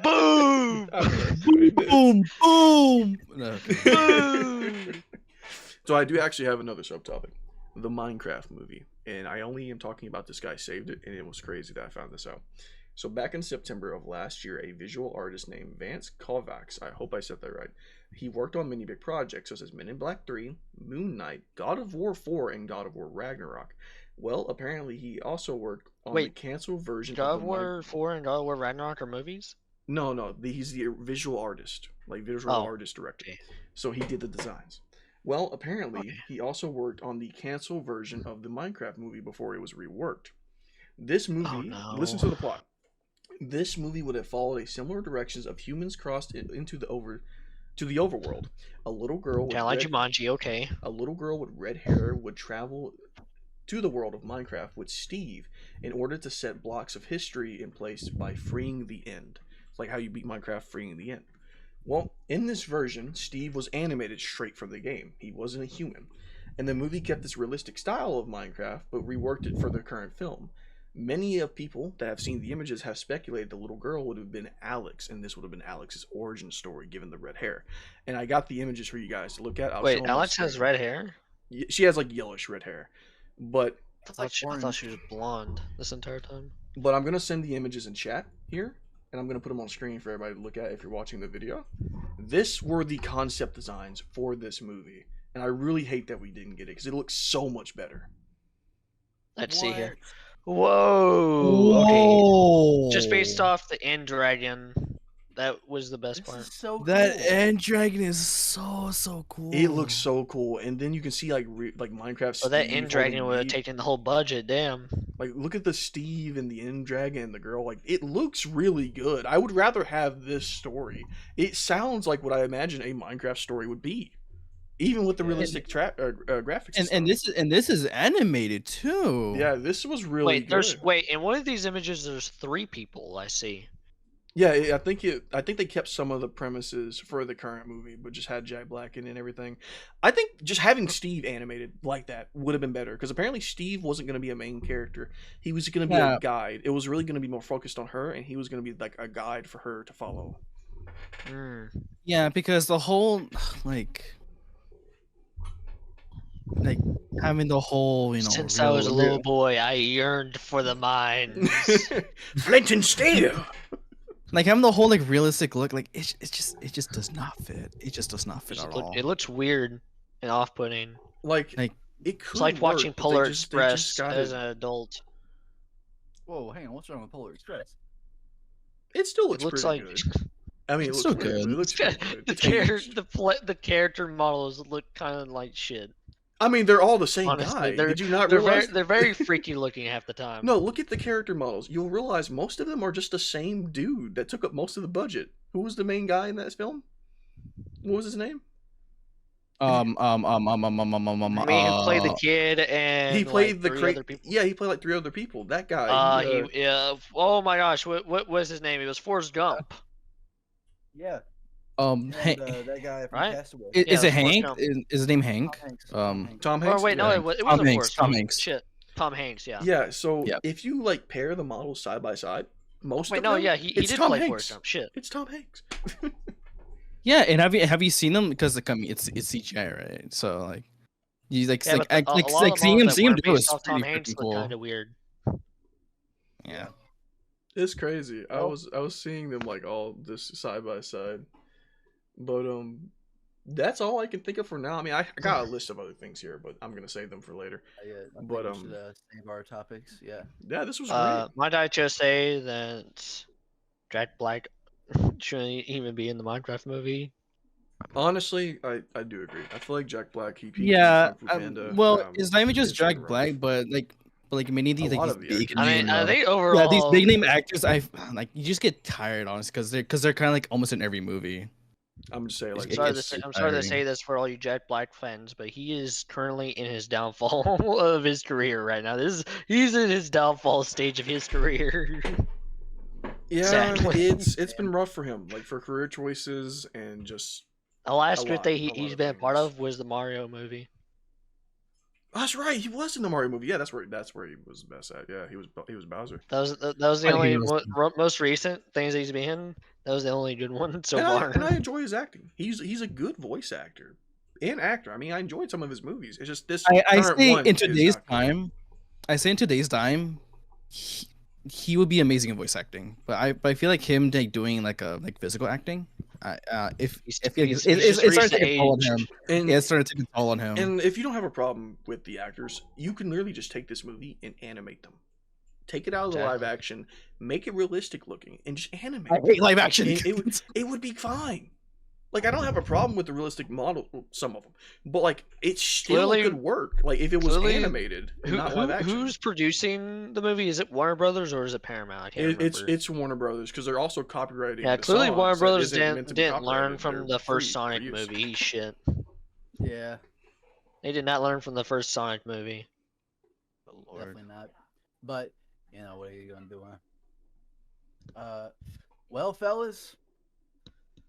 Boom! Boom, boom. No, okay. Boom. So I do actually have another subtopic, the Minecraft movie, and I only am talking about this guy saved it, and it was crazy that I found this out. So back in September of last year, a visual artist named Vance Kovacs, I hope I said that right, he worked on many big projects such as Men in Black 3, Moon Knight, God of War 4, and God of War Ragnarok. Well, apparently he also worked on the Wait, canceled version God of of the War 4 and God of War Ragnarok are movies? No, he's the visual artist, like visual Oh, artist director. okay. So he did the designs. Well, apparently Okay. he also worked on the canceled version of the Minecraft movie before it was reworked. This movie, no. listen to the plot. This movie would have followed a similar directions of humans crossed into the overworld. A little girl with Yeah, like red- Jumanji, okay. a little girl with red hair would travel to the world of Minecraft with Steve in order to set blocks of history in place by freeing the end. It's like how you beat Minecraft, freeing the end. Well, in this version, Steve was animated straight from the game. He wasn't a human. And the movie kept this realistic style of Minecraft, but reworked it for the current film. Many of people that have seen the images have speculated the little girl would have been Alex, and this would have been Alex's origin story, given the red hair. And I got the images for you guys to look at. I'll show Wait, them on Alex has screen. red hair? She has like yellowish red hair, but I thought she was blonde this entire time. I'm gonna send the images in chat here, and I'm gonna put them on screen for everybody to look at if you're watching the video. This were the concept designs for this movie, and I really hate that we didn't get it because it looks so much better. Let's see here. What? Whoa. Okay. Whoa. Just based off the end dragon, that was the best This part. is so That cool. end dragon is so cool. It looks so cool, and then you can see like Minecraft. So that Steve end dragon holding would have meat. taken the whole budget. Damn. Like, look at the Steve and the end dragon and the girl. Like, it looks really good. I would rather have this story. It sounds like what I imagine a Minecraft story would be, even with the realistic graphics. and this is animated too. yeah, this was really good. In one of these images there's 3 people I see. Yeah, I think they kept some of the premises for the current movie, but just had Jack Black in it and everything. I think just having Steve animated like that would have been better because apparently Steve wasn't going to be a main character. He was going to be a guide. It was really going to be more focused on her, and he was going to be like a guide for her to follow. Yeah, because the whole like having the whole, Since I was a little boy, I yearned for the mines. Flint and steel. like having the whole like realistic look, like it just does not fit. It just does not fit at all. It looks weird and off-putting. Like it could It's like work, watching but they Polar just Express got as it. an adult. Whoa, hang on. What's wrong with Polar Express? It still looks, It looks pretty like good. I mean, it It's looks still pretty good. It looks pretty good. the character models look kind of like shit. I mean, they're all the same Honestly, guy. they're Did you not they're realize? they're very freaky looking half the time. No, look at the character models. You'll realize most of them are just the same dude that took up most of the budget. Who was the main guy in that film? What was his name? I mean, who played the kid and He played like, the three other people. Yeah, he played like 3 other people. That guy. Oh my gosh, what was his name? It was Forrest Gump. Yeah. Hank, that guy from Right? Castaway. is Yeah, it Forrest Hank? Gump. Is his name Hank? Tom Hanks. Oh wait, no, Yeah. it wasn't Tom Hanks, Forrest Tom Gump. Hanks. Shit, Tom Hanks. Yeah. Yeah. So Yep. if you like pair the models side by side, most Wait, of no, them, yeah, he it's did Tom play Hanks. Forrest Gump. Shit. It's Tom Hanks. Yeah, and have you seen them? Because like I mean, it's CGI, right? So like, you like Yeah, like but a lot like of seeing him models that weren't do it based is off Tom pretty Hanks freaking look cool. kind of weird. Yeah. It's crazy. I Well- was seeing them like all just side by side, but that's all I can think of for now. I mean, I got a list of other things here, but I'm gonna save them for later. Yeah, I think But, we should save our topics. Yeah. Yeah, this was great. Might I just say that Jack Black shouldn't even be in the Minecraft movie? Honestly, I do agree. I feel like Jack Black, he peaked in Yeah. Kung Fu Panda. Well, it's not even just it's been Jack rough. Black, but like many of these A lot like of these the big actors. I mean, name, I think yeah, overall, these big name actors, like you just get tired, honestly, because they're kind of like almost in every movie. I'm just saying, like, It sorry gets to say, too I'm sorry to tiring. say this for all you Jack Black fans, but he is currently in his downfall of his career right now. He's in his downfall stage of his career. yeah, Sadly. it's been rough for him, like for career choices and just. The last A good lot- thing a lot he's of been a part things. of was the Mario movie. That's right. He was in the Mario movie. Yeah, that's where he was the best at. Yeah, he was Bowser. That was the I think only he was- most recent things he's been in. That was the only good one so far. And I enjoy his acting. He's a good voice actor and actor. I mean, I enjoyed some of his movies. It's just this. I current say one in is today's not good. time, he would be amazing in voice acting. But I feel like him like doing like physical acting. If He's- I feel like he's it just started reached to take a toll on age. him. And Yeah, it started to take a toll on him. and if you don't have a problem with the actors, you can literally just take this movie and animate them. Take it out of the live Exactly. action, make it realistic looking, and just animate. I it. hate live action. It would be fine. Like, I don't have a problem with the realistic model, some of them, but like it still Clearly- could work. Like if it was clearly, animated, and not live action. Who's producing the movie? Is it Warner Brothers or is it Paramount? I can't remember. It's Warner Brothers because they're also copyrighting. Yeah, the clearly songs Warner that Brothers isn't meant to be didn't learn copyrighted. from They're the first free Sonic for use. movie. He's shit. Yeah. They did not learn from the first Sonic movie. Definitely not. But what are you gonna do? Well, fellas,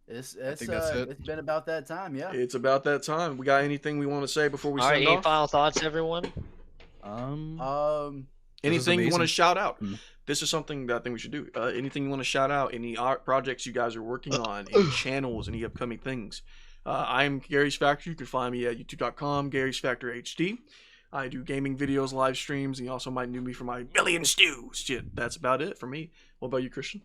it's think that's it. it's been about that time. Yeah. It's about that time. We got anything we want to say before we All right, send any off? final thoughts, everyone? Anything you want to amazing. shout out? Mm. This is something that I think we should do. Anything you want to shout out? Any art projects you guys are working on? Any channels? Any upcoming things? I'm Gary's Factor. You can find me at youtube.com, Gary's Factor HD. I do gaming videos, live streams, and you also might know me for my million stews. Shit, that's about it for me. What about you, Christian?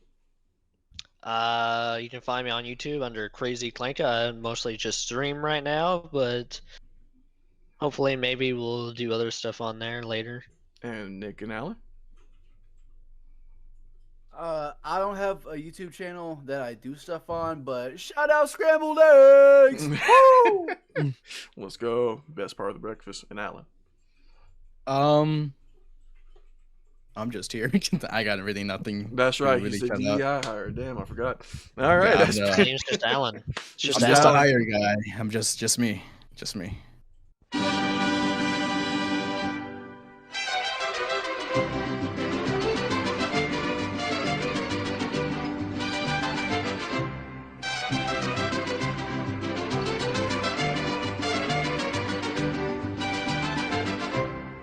You can find me on YouTube under Crazy Clanka. I mostly just stream right now, but hopefully maybe we'll do other stuff on there later. And Nick and Alan? I don't have a YouTube channel that I do stuff on, but shout out Scrambled Eggs! Woo! Let's go. Best part of the breakfast. And Alan. I'm just here. I got really nothing. That's right. Really He's the shout out. DEI hire. Damn, I forgot. All right. Yeah, that's I know. My name's just Alan. It's just I'm just a Alan. higher guy. I'm just me. Just me.